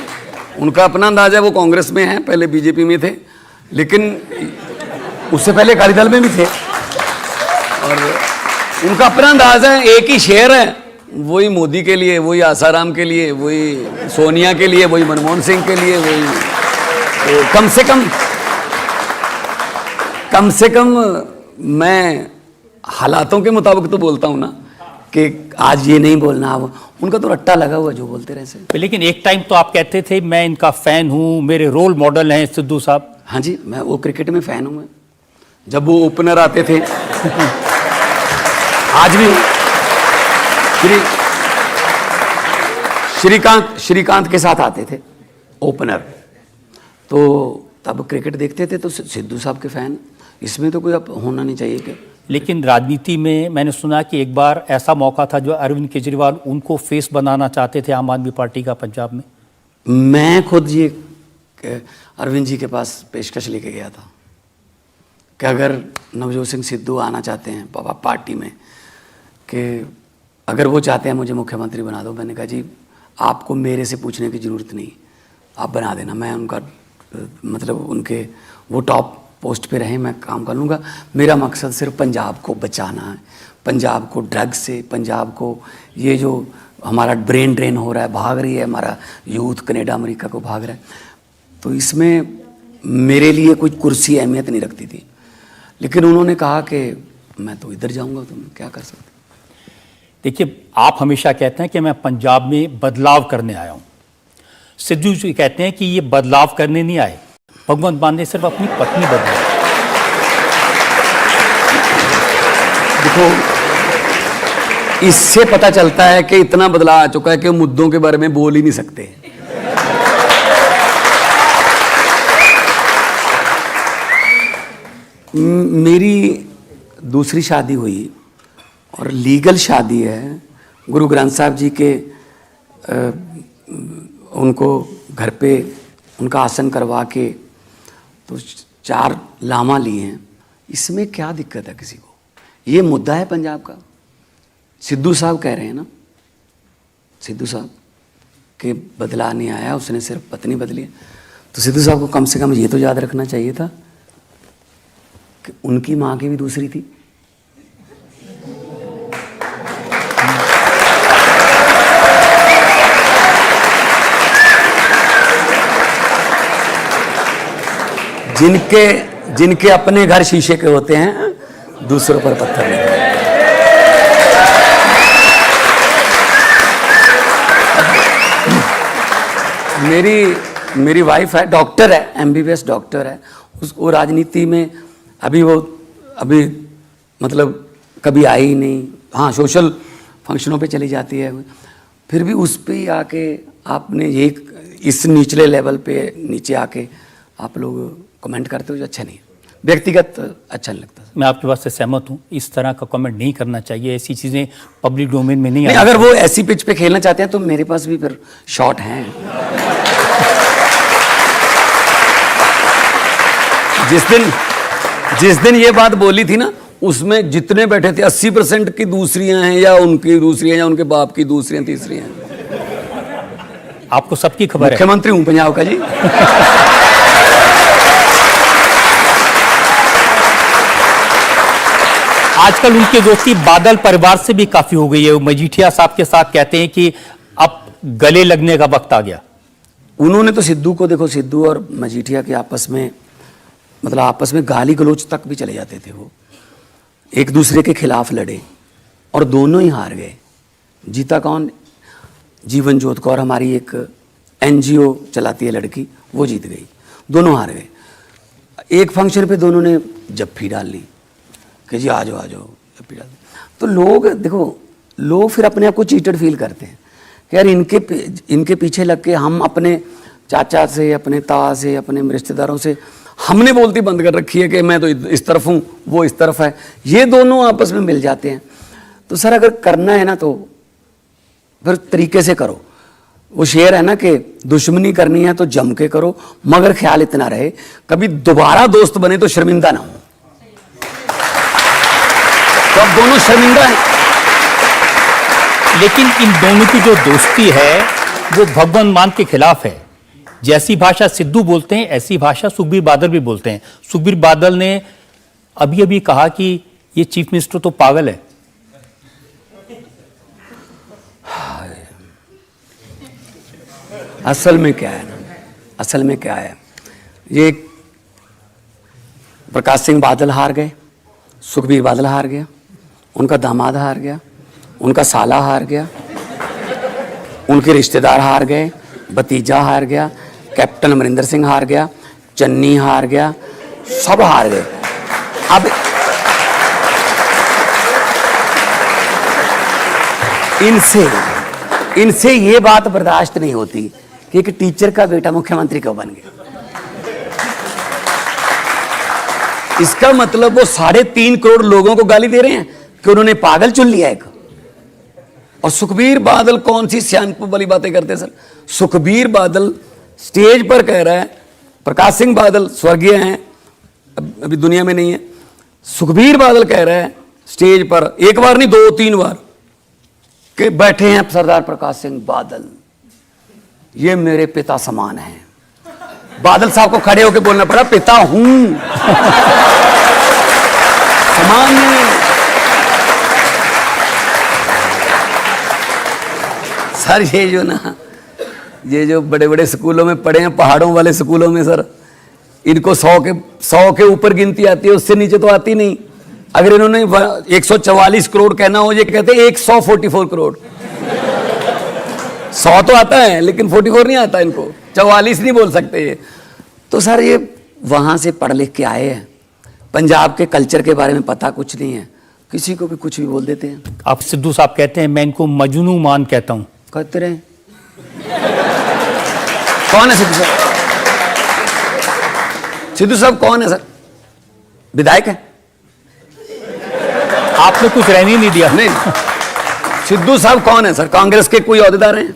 उनका अपना अंदाज है। वो कांग्रेस में हैं, पहले बीजेपी में थे, लेकिन उससे पहले अकाली दल में भी थे, और उनका अपना अंदाज है। एक ही शेर है, वही मोदी के लिए, वही आसाराम के लिए, वही सोनिया के लिए, वही मनमोहन सिंह के लिए, वही तो कम से कम मैं हालातों के मुताबिक तो बोलता हूँ ना कि आज ये नहीं बोलना। अब उनका तो रट्टा लगा हुआ जो बोलते रहे से। लेकिन एक टाइम तो आप कहते थे मैं इनका फैन हूं, मेरे रोल मॉडल हैं सिद्धू साहब। हाँ जी, मैं वो क्रिकेट में फैन हूँ। मैं जब वो ओपनर आते थे आज भी श्रीकांत के साथ आते थे ओपनर, तो तब क्रिकेट देखते थे तो सिद्धू साहब के फैन। इसमें तो कोई अब होना नहीं चाहिए क्या? लेकिन राजनीति में मैंने सुना कि एक बार ऐसा मौका था जो अरविंद केजरीवाल उनको फेस बनाना चाहते थे आम आदमी पार्टी का पंजाब में। मैं खुद ये अरविंद जी के पास पेशकश लेके गया था कि अगर नवजोत सिंह सिद्धू आना चाहते हैं पार्टी में, कि अगर वो चाहते हैं मुझे मुख्यमंत्री बना दो। मैंने कहा जी आपको मेरे से पूछने की ज़रूरत नहीं, आप बना देना, मैं उनका मतलब उनके वो टॉप पोस्ट पे रहे, मैं काम कर लूँगा। मेरा मकसद सिर्फ पंजाब को बचाना है, पंजाब को ड्रग से, पंजाब को ये जो हमारा ब्रेन ड्रेन हो रहा है, भाग रही है हमारा यूथ कनाडा अमेरिका को भाग रहा है, तो इसमें मेरे लिए कोई कुर्सी अहमियत नहीं रखती थी। लेकिन उन्होंने कहा कि मैं तो इधर जाऊँगा, तो मैं क्या कर सकता। देखिए, आप हमेशा कहते हैं कि मैं पंजाब में बदलाव करने आया हूं। सिद्धू जी कहते हैं कि ये बदलाव करने नहीं आए, भगवंत मान ने सिर्फ अपनी पत्नी बदली। देखो, इससे पता चलता है कि इतना बदलाव आ चुका है कि मुद्दों के बारे में बोल ही नहीं सकते। मेरी दूसरी शादी हुई और लीगल शादी है, गुरु ग्रंथ साहब जी के उनको घर पे उनका आसन करवा के तो 4 लामा लिए हैं। इसमें क्या दिक्कत है किसी को? ये मुद्दा है पंजाब का। सिद्धू साहब कह रहे हैं ना, सिद्धू साहब कि बदला नहीं आया, उसने सिर्फ पत्नी बदली है। तो सिद्धू साहब को कम से कम ये तो याद रखना चाहिए था कि उनकी माँ की भी दूसरी थी। जिनके अपने घर शीशे के होते हैं, दूसरों पर पत्थर नहीं। मेरी वाइफ है, डॉक्टर है, एमबीबीएस डॉक्टर है। वो राजनीति में अभी मतलब कभी आई ही नहीं। हाँ, सोशल फंक्शनों पे चली जाती है, फिर भी उस पे ही आके आपने ये इस निचले लेवल पे नीचे आके आप लोग कमेंट करते हो, जो अच्छा नहीं, व्यक्तिगत अच्छा नहीं लगता। मैं आपकी बात से सहमत हूं, इस तरह का कमेंट नहीं करना चाहिए, ऐसी चीजें पब्लिक डोमेन में नहीं। अगर वो ऐसी पिच पे खेलना चाहते हैं तो मेरे पास भी फिर शॉट हैं। जिस दिन ये बात बोली थी ना, उसमें जितने बैठे थे 80% की दूसरियां हैं, या उनकी दूसरियां, या उनके बाप की दूसरियां, तीसरियां। आपको सबकी खबर है। मुख्यमंत्री हूं पंजाब का जी। आजकल उनकी दोस्ती बादल परिवार से भी काफी हो गई है। मजीठिया साहब के साथ कहते हैं कि अब गले लगने का वक्त आ गया। उन्होंने तो सिद्धू को, देखो सिद्धू और मजीठिया के आपस में गाली गलौज तक भी चले जाते थे। वो एक दूसरे के खिलाफ लड़े और दोनों ही हार गए। जीता कौन? जीवन ज्योत कौर, हमारी एक एनजीओ चलाती है लड़की, वो जीत गई। दोनों हार गए। एक फंक्शन पे दोनों ने जप्फी डाल ली कि जी आ जाओ जप्फी डाल दी। तो लोग फिर अपने आप को चीटेड फील करते हैं कि यार इनके पीछे लग के हम अपने चाचा से, अपने ता से, अपने रिश्तेदारों से हमने बोलती बंद कर रखी है कि मैं तो इस तरफ हूँ, वो इस तरफ है। ये दोनों आपस में मिल जाते हैं। तो सर अगर करना है ना तो फिर तरीके से करो। वो शेर है ना कि दुश्मनी करनी है तो जम के करो, मगर ख्याल इतना रहे कभी दोबारा दोस्त बने तो शर्मिंदा ना हो। तो अब दोनों शर्मिंदा हैं। लेकिन इन दोनों की जो दोस्ती है वो भगवंत मान के खिलाफ है। जैसी भाषा सिद्धू बोलते हैं ऐसी भाषा सुखबीर बादल भी बोलते हैं। सुखबीर बादल ने अभी कहा कि ये चीफ मिनिस्टर तो पागल है। असल में क्या है, ये प्रकाश सिंह बादल हार गए, सुखबीर बादल हार गया, उनका दामाद हार गया, उनका साला हार गया, उनके रिश्तेदार हार गए, भतीजा हार गया, कैप्टन अमरिंदर सिंह हार गया, चन्नी हार गया, सब हार गए। अब इनसे ये बात बर्दाश्त नहीं होती कि एक टीचर का बेटा मुख्यमंत्री क्यों बन गया। इसका मतलब वो 3.5 करोड़ लोगों को गाली दे रहे हैं कि उन्होंने पागल चुन लिया एक। और सुखबीर बादल कौन सी सियानपुर वाली बातें करते हैं सर। सुखबीर बादल स्टेज पर कह रहा है, प्रकाश सिंह बादल स्वर्गीय हैं, अभी दुनिया में नहीं है। सुखबीर बादल कह रहा है स्टेज पर, एक बार नहीं 2-3 बार, कि बैठे हैं सरदार प्रकाश सिंह बादल, ये मेरे पिता समान हैं। बादल साहब को खड़े होकर बोलना पड़ा, पिता हूं समान नहीं। सर ये जो बड़े बड़े स्कूलों में पढ़े हैं, पहाड़ों वाले स्कूलों में सर, इनको 100 के ऊपर गिनती आती है, उससे नीचे तो आती नहीं। अगर इन्होंने 144 करोड़ कहना हो, ये कहते हैं 144 करोड़। 100 तो आता है लेकिन 44 नहीं आता इनको, 44 नहीं बोल सकते ये। तो सर ये वहां से पढ़ लिख के आए हैं, पंजाब के कल्चर के बारे में पता कुछ नहीं है, किसी को भी कुछ भी बोल देते हैं। आप सिद्धू साहब कहते हैं मैं इनको मजनू मान कहता हूं। कहते रहे। कौन है सिद्धू साहब? सिद्धू साहब कौन है सर? विधायक है? आपने कुछ रहने नहीं दिया। नहीं, सिद्धू साहब कौन है सर? कांग्रेस के कोई ओहदेदार हैं?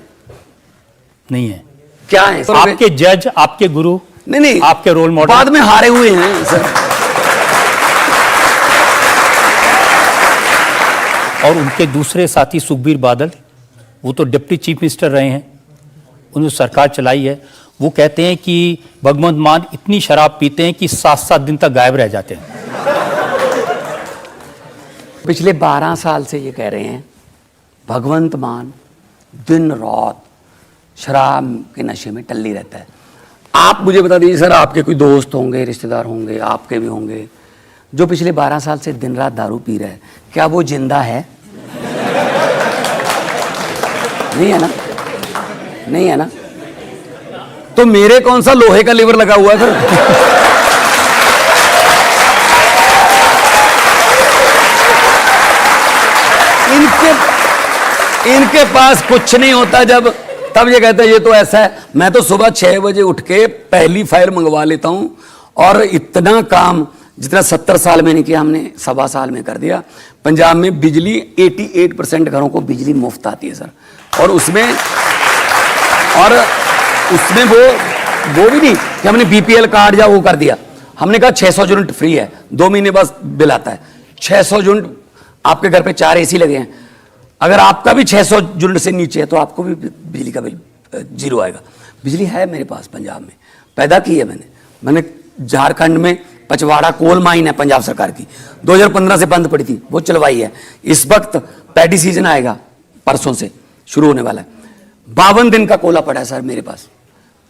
नहीं है। क्या है? आपके जज, आपके गुरु? नहीं, आपके रोल मॉडल? बाद में हारे हुए हैं सर। और उनके दूसरे साथी सुखबीर बादल, वो तो डिप्टी चीफ मिनिस्टर रहे हैं। उन्होंने सरकार चलाई है, वो कहते हैं कि भगवंत मान इतनी शराब पीते हैं कि 7-7 दिन तक गायब रह जाते हैं। पिछले 12 साल से ये कह रहे हैं भगवंत मान दिन रात शराब के नशे में टल्ली रहता है। आप मुझे बता दीजिए सर, आपके कोई दोस्त होंगे, रिश्तेदार होंगे, आपके भी होंगे, जो पिछले 12 साल से दिन रात दारू पी रहा है, क्या वो जिंदा है? नहीं है ना, नहीं है ना। तो मेरे कौन सा लोहे का लीवर लगा हुआ है सर? इनके पास कुछ नहीं होता जब, तब ये कहते हैं ये तो ऐसा है। मैं तो सुबह 6 बजे उठ के पहली फाइल मंगवा लेता हूं और इतना काम जितना 70 साल में नहीं किया हमने 1.25 साल में कर दिया। पंजाब में बिजली 88% घरों को बिजली मुफ्त आती है सर, और उसमें वो भी नहीं कि हमने बीपीएल कार्ड या वो कर दिया। हमने कहा 600 यूनिट फ्री है, 2 महीने बाद बिल आता है। 600 यूनिट, आपके घर पे 4 एसी लगे हैं, अगर आपका भी 600 यूनिट से नीचे है तो आपको भी बिजली का बिल 0 आएगा। बिजली है मेरे पास पंजाब में, पैदा की है मैंने झारखंड में पचवाड़ा कोल माइन है पंजाब सरकार की, 2015 से बंद पड़ी थी, वो चलवाई है। इस वक्त पैडी सीजन आएगा, परसों से शुरू होने वाला है। 52 दिन का कोला पड़ा है सर मेरे पास।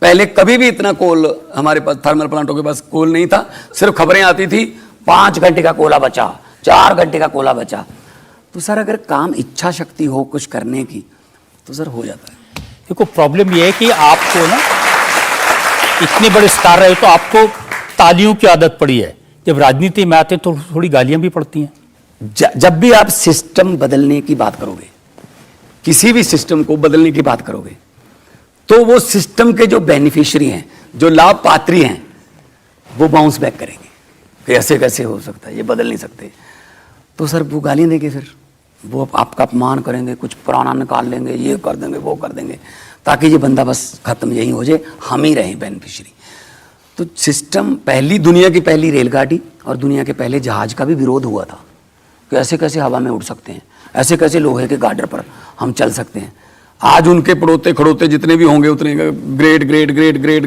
पहले कभी भी इतना कोल हमारे पास थर्मल प्लांटों के पास कोल नहीं था। सिर्फ खबरें आती थी 5 घंटे का कोला बचा, 4 घंटे का कोला बचा। तो सर अगर काम इच्छा शक्ति हो कुछ करने की तो सर हो जाता है। देखो प्रॉब्लम ये है कि आपको ना इतने बड़े स्टार रहे तो आपको तालियों की आदत पड़ी है, जब राजनीति में आते तो थोड़ी गालियां भी पड़ती हैं। जब भी आप सिस्टम बदलने की बात करोगे, किसी भी सिस्टम को बदलने की बात करोगे, तो वो सिस्टम के जो बेनिफिशियरी हैं, जो लाभ पात्री हैं, वो बाउंस बैक करेंगे कि ऐसे कैसे हो सकता है, ये बदल नहीं सकते। तो सर वो गालियां देंगे, फिर वो आपका अपमान करेंगे, कुछ पुराना निकाल लेंगे, ये कर देंगे, वो कर देंगे, ताकि ये बंदा बस खत्म यही हो जाए, हम ही रहें बेनिफिशियरी। तो सिस्टम, पहली दुनिया की पहली रेलगाड़ी और दुनिया के पहले जहाज का भी विरोध हुआ था कि ऐसे कैसे हवा में उड़ सकते हैं, ऐसे कैसे लोहे के गार्डर पर हम चल सकते हैं। आज उनके पड़ोते खड़ोते जितने भी होंगे, उतने great great great great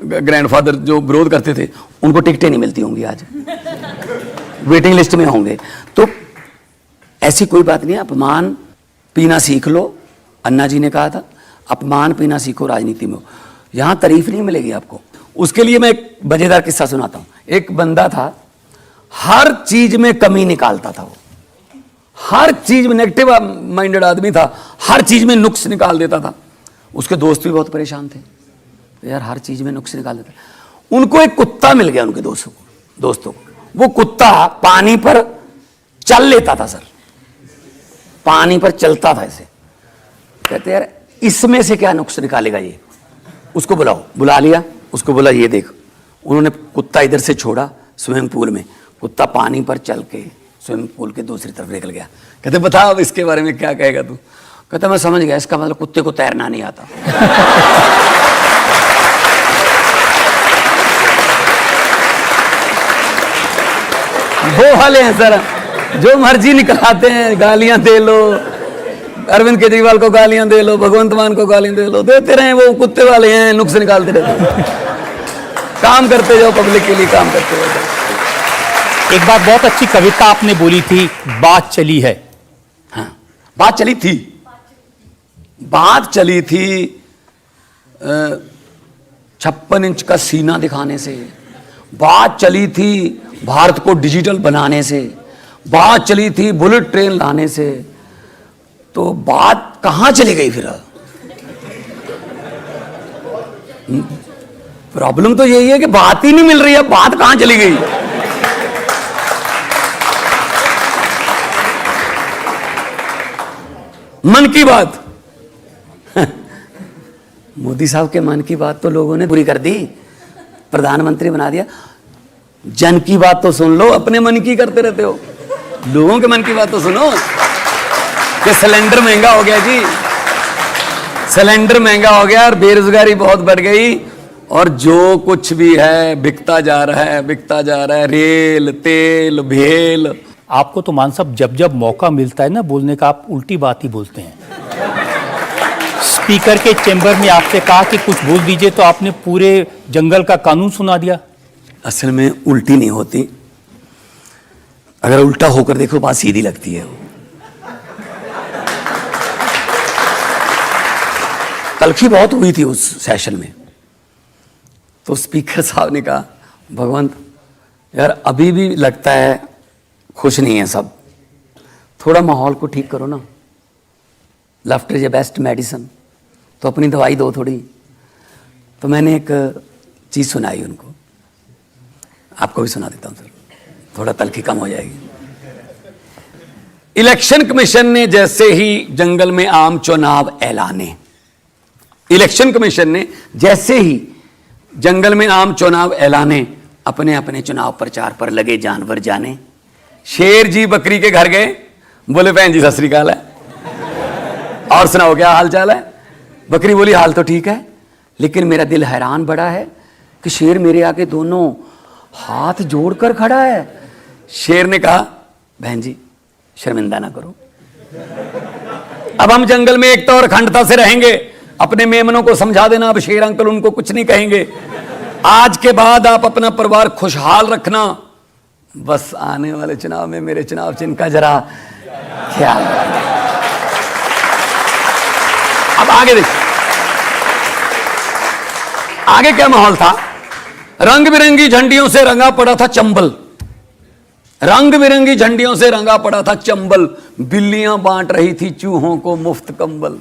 grandfather जो विरोध करते थे, उनको टिकटें नहीं मिलती होंगी, आज वेटिंग लिस्ट में होंगे। तो ऐसी कोई बात नहीं है, अपमान पीना सीख लो, अन्ना जी ने कहा था, अपमान पीना सीखो राजनीति में। यहां तारीफ नहीं मिलेगी आपको। उसके लिए मैं एक मजेदार किस्सा सुनाता हूं। एक बंदा था, हर चीज में कमी निकालता था, वो हर चीज में नेगेटिव माइंडेड आदमी था, हर चीज में नुक्स निकाल देता था। उसके दोस्त भी बहुत परेशान थे, तो यार हर चीज में नुक्स निकाल देता। उनको एक कुत्ता मिल गया, उनके दोस्तों को। वो कुत्ता पानी पर चल लेता था सर, पानी पर चलता था ऐसे। कहते यार इसमें से क्या नुक्स निकालेगा ये, उसको बुलाओ। बुला लिया उसको, बोला ये देख। उन्होंने कुत्ता इधर से छोड़ा स्विमिंग पूल में, कुत्ता पानी पर चल के स्विमिंग पूल के दूसरी तरफ निकल गया। कहते बता अब इसके बारे में क्या कहेगा तू? कहता मैं समझ गया, इसका मतलब कुत्ते को तैरना नहीं आता। वो वाले हैं सर, जो मर्जी निकलाते हैं, गालियां दे लो, अरविंद केजरीवाल को गालियां दे लो, भगवंत मान को गालियां दे लो, देते रहे। वो कुत्ते वाले हैं, नुक्स निकालते रहते। काम करते जाओ, पब्लिक के लिए काम करते जाओ। एक बात बहुत अच्छी कविता आपने बोली थी, बात चली है। हाँ, बात चली थी, बात चली थी 56 इंच का सीना दिखाने से, बात चली थी भारत को डिजिटल बनाने से, बात चली थी बुलेट ट्रेन लाने से। तो बात कहां चली गई फिर? प्रॉब्लम तो यही है कि बात ही नहीं मिल रही है, बात कहां चली गई? मन की बात मोदी साहब के मन की बात तो लोगों ने पूरी कर दी, प्रधानमंत्री बना दिया। जन की बात तो सुन लो, अपने मन की करते रहते हो। लोगों के मन की बात तो सुनो कि सिलेंडर महंगा हो गया जी, सिलेंडर महंगा हो गया और बेरोजगारी बहुत बढ़ गई, और जो कुछ भी है बिकता जा रहा है, बिकता जा रहा है। रेल, तेल, भेल। आपको तो मान साहब जब जब मौका मिलता है ना बोलने का, आप उल्टी बात ही बोलते हैं। स्पीकर के चेंबर में आपसे कहा कि कुछ बोल दीजिए तो आपने पूरे जंगल का कानून सुना दिया। असल में उल्टी नहीं होती, अगर उल्टा होकर देखो बात सीधी लगती है। तलखी बहुत हुई थी उस सेशन में, तो स्पीकर साहब ने कहा, भगवंत यार अभी भी लगता है खुश नहीं है सब, थोड़ा माहौल को ठीक करो ना, laughter is a best medicine, तो अपनी दवाई दो थोड़ी। तो मैंने एक चीज़ सुनाई उनको, आपको भी सुना देता हूं सर, थोड़ा तलखी कम हो जाएगी। इलेक्शन कमीशन ने जैसे ही जंगल में आम चुनाव ऐलाने, इलेक्शन कमीशन ने जैसे ही जंगल में आम चुनाव ऐलाने, अपने अपने चुनाव प्रचार पर लगे जानवर जाने। शेर जी बकरी के घर गए, बोले बहन जी सत श्री अकाल है, और सुनाओ क्या हाल चाल है। बकरी बोली हाल तो ठीक है, लेकिन मेरा दिल हैरान बड़ा है कि शेर मेरे आगे दोनों हाथ जोड़कर खड़ा है। शेर ने कहा, बहन जी शर्मिंदा ना करो, अब हम जंगल में एकता और अखंडता से रहेंगे, अपने मेमनों को समझा देना, अब शेर अंकल उनको कुछ नहीं कहेंगे, आज के बाद आप अपना परिवार खुशहाल रखना, बस आने वाले चुनाव में मेरे चुनाव चिन्ह का जरा ख्याल रखना। अब आगे देखिए, आगे क्या माहौल था। रंग बिरंगी झंडियों से रंगा पड़ा था चंबल, रंग बिरंगी झंडियों से रंगा पड़ा था चंबल, बिल्लियां बांट रही थी चूहों को मुफ्त कंबल।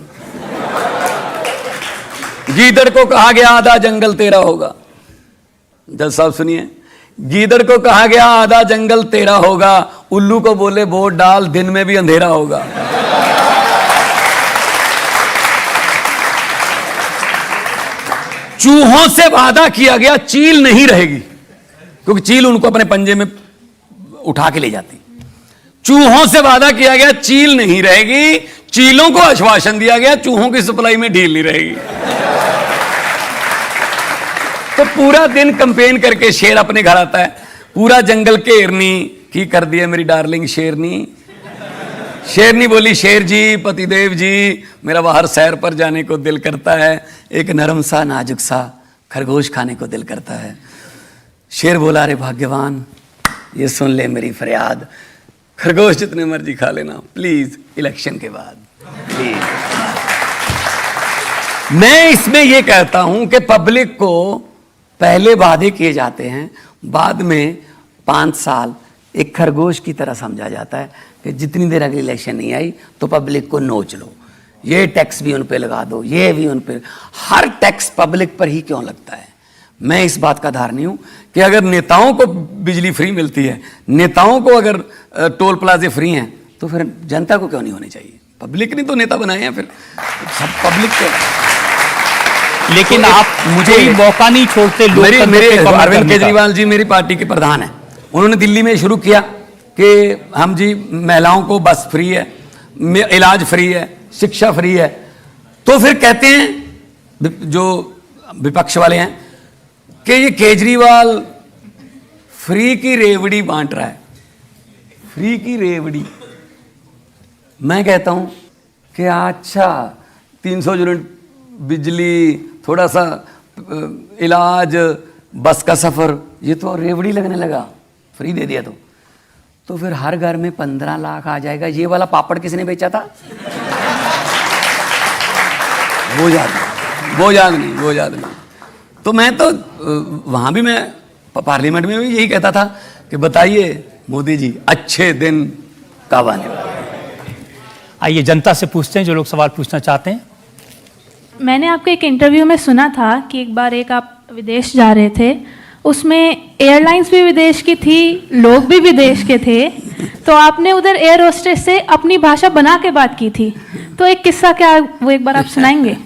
गीदड़ को कहा गया आधा जंगल तेरा होगा, जज साहब सुनिए, गीदड़ को कहा गया आधा जंगल तेरा होगा, उल्लू को बोले वोट डाल दिन में भी अंधेरा होगा। चूहों से वादा किया गया चील नहीं रहेगी, क्योंकि चील उनको अपने पंजे में उठा के ले जाती। चूहों से वादा किया गया चील नहीं रहेगी, चीलों को आश्वासन दिया गया चूहों की सप्लाई में ढील नहीं रहेगी। तो पूरा दिन कंपेन करके शेर अपने घर आता है, पूरा जंगल घेरनी की कर दिया मेरी डार्लिंग शेरनी। शेरनी बोली, शेर जी पतिदेव जी मेरा बाहर सैर पर जाने को दिल करता है, एक नरम सा नाजुक सा खरगोश खाने को दिल करता है। शेर बोला, अरे भाग्यवान ये सुन ले मेरी फरियाद, खरगोश जितने मर्जी खा लेना प्लीज इलेक्शन के बाद प्लीज। मैं इसमें यह कहता हूं कि पब्लिक को पहले वादे किए जाते हैं, बाद में 5 साल एक खरगोश की तरह समझा जाता है कि जितनी देर अगली इलेक्शन नहीं आई तो पब्लिक को नोच लो, ये टैक्स भी उन पे लगा दो, ये भी उन पे, हर टैक्स पब्लिक पर ही क्यों लगता है। मैं इस बात का धारणी हूं कि अगर नेताओं को बिजली फ्री मिलती है, नेताओं को अगर टोल प्लाजे फ्री हैं, तो फिर जनता को क्यों नहीं होने चाहिए। पब्लिक ने तो नेता बनाए हैं, फिर सब पब्लिक को। लेकिन आप मुझे ही मौका नहीं छोड़ते। मेरे अरविंद केजरीवाल जी मेरी पार्टी के प्रधान हैं, उन्होंने दिल्ली में शुरू किया कि हम जी महिलाओं को बस फ्री है, इलाज फ्री है, शिक्षा फ्री है। तो फिर कहते हैं जो विपक्ष वाले हैं कि ये केजरीवाल फ्री की रेवड़ी बांट रहा है, फ्री की रेवड़ी। मैं कहता हूं कि अच्छा 300 यूनिट बिजली, थोड़ा सा इलाज, बस का सफर, ये तो रेवड़ी लगने लगा, फ्री दे दिया तो फिर हर घर में 15 लाख आ जाएगा। ये वाला पापड़ किसने बेचा था? वो याद नहीं। तो मैं तो वहां भी, मैं पार्लियामेंट में भी यही कहता था कि बताइए मोदी जी अच्छे दिन कब आने वाले। आइए जनता से पूछते हैं जो लोग सवाल पूछना चाहते हैं। मैंने आपके एक इंटरव्यू में सुना था कि एक बार आप विदेश जा रहे थे, उसमें एयरलाइंस भी विदेश की थी, लोग भी विदेश के थे, तो आपने उधर एयर होस्टेस से अपनी भाषा बना के बात की थी। तो एक किस्सा क्या वो एक बार आप सुनाएंगे?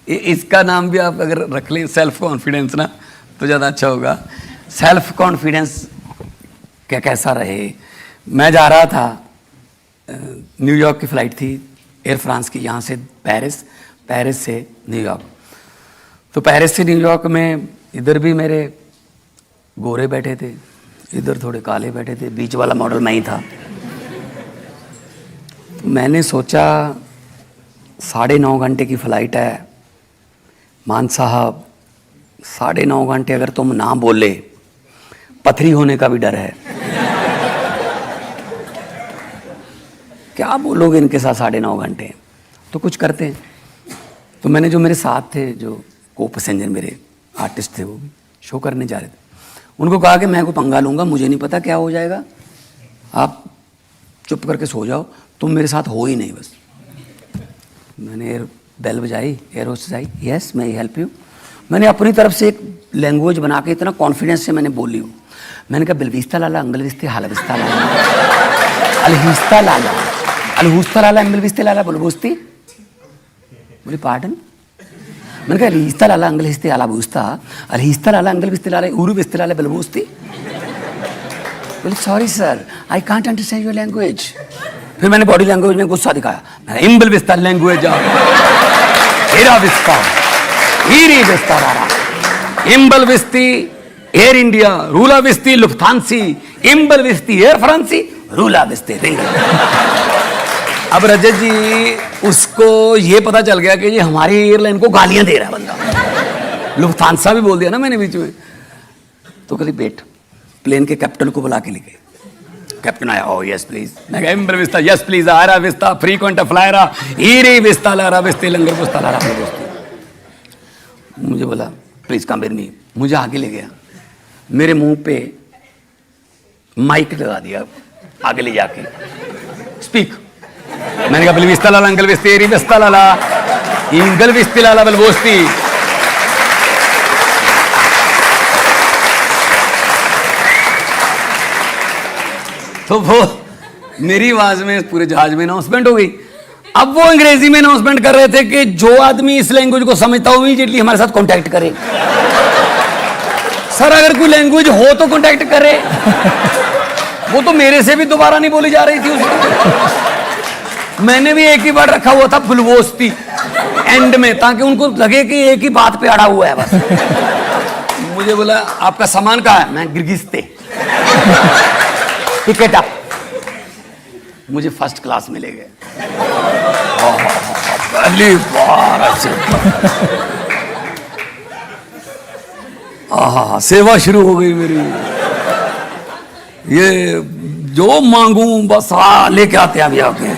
इसका नाम भी आप अगर रख लें सेल्फ कॉन्फिडेंस ना, तो ज़्यादा अच्छा होगा। सेल्फ कॉन्फिडेंस क्या कैसा रहे। मैं जा रहा था, न्यूयॉर्क की फ़्लाइट थी एयर फ्रांस की, यहाँ से पेरिस, पेरिस से न्यूयॉर्क। तो पेरिस से न्यूयॉर्क में इधर भी मेरे गोरे बैठे थे, इधर थोड़े काले बैठे थे, बीच वाला मॉडल मैं ही था। तो मैंने सोचा 9.5 घंटे की फ़्लाइट है, मान साहब 9.5 घंटे अगर तुम ना बोले, पथरी होने का भी डर है। क्या बोलोगे इनके साथ 9.5 घंटे? तो कुछ करते हैं। तो मैंने जो मेरे साथ थे, जो को पैसेंजर मेरे आर्टिस्ट थे, वो भी शो करने जा रहे थे, उनको कहा कि मैं कोई पंगा लूँगा, मुझे नहीं पता क्या हो जाएगा, आप चुप करके सो जाओ, तुम मेरे साथ हो ही नहीं बस। मैंने एयर बेल बजाई, एयर होस्टेस आई, यस मैं हेल्प यू। मैंने अपनी तरफ से एक लैंग्वेज बना के इतना कॉन्फिडेंस से मैंने बोली हूँ। मैंने कहा बिलविस्ता लाला अंगलविस्ते हालविस्ता लाला अलहिस्ता लाला अलहुस्ता लाला अंगलविस्ते लाला बुलबुस्ती। बोले पार्डन? मैंने कहा अलहिस्ता लाला अंगलहिस्ते आला बुस्ता अलहिस्ता लाला अंगलविस्ते लाला उरुविस्ते लाला बुलबुस्ती। बोले sorry sir, I can't understand your language. फिर मैंने बॉडी लैंग्वेज में गुस्सा दिखाया, मैंने इम्बल विस्ता लैंग्वेज हेरा विस्ता हीरी विस्ता लाला इम्बल विस्ती एयर इंडिया रूला विस्ती लुफ्थांसी इम्बल विस्ती एयर फ्रांसी रूला विस्ती रिंग। अब रजत जी उसको ये पता चल गया कि ये हमारी एयरलाइन को गालियां दे रहा है बंदा। लुफ्थांसा भी बोल दिया ना मैंने बीच में। तो कभी बेट प्लेन के कैप्टन को बुला के लेके, कैप्टन आया, ओ यस प्लीज। मैं कहा इम्बल विस्ता यस प्लीज आरा विस्ता फ्रीक्वेंट फ्लायरा हीरी विस्ता लारा विस्ती लंगर विस्ता लारा। मुझे बोला प्लीज कम विद मी। मुझे आगे ले गया, मेरे मुंह पे माइक लगा दिया आगे ले जाके, स्पीक। मैंने कहा बिलविस्ता लाला अंगल विस्ती एरी विस्ता लाला इंगल विस्ती लाला बलबोस्ती। तो वो मेरी आवाज में पूरे जहाज में अनाउंसमेंट हो गई। अब वो अंग्रेजी में अनाउंसमेंट कर रहे थे कि जो आदमी इस लैंग्वेज को समझता हो इमीडिएटली हमारे साथ कांटेक्ट करे। सर अगर कोई लैंग्वेज हो तो कांटेक्ट करे। वो तो मेरे से भी दोबारा नहीं बोली जा रही थी उसको। मैंने भी एक ही वर्ड रखा हुआ था बुलबोस्ती एंड में, ताकि उनको लगे कि एक ही बात पे अड़ा हुआ है बस। मुझे बोला आपका सामान कहाँ है? मैं गिरगिस्ते टिकट अप। मुझे फर्स्ट क्लास में ले गए। पहली बार सेवा शुरू हो गई मेरी। ये जो मांगू बस लेके आते हैं अभी आके।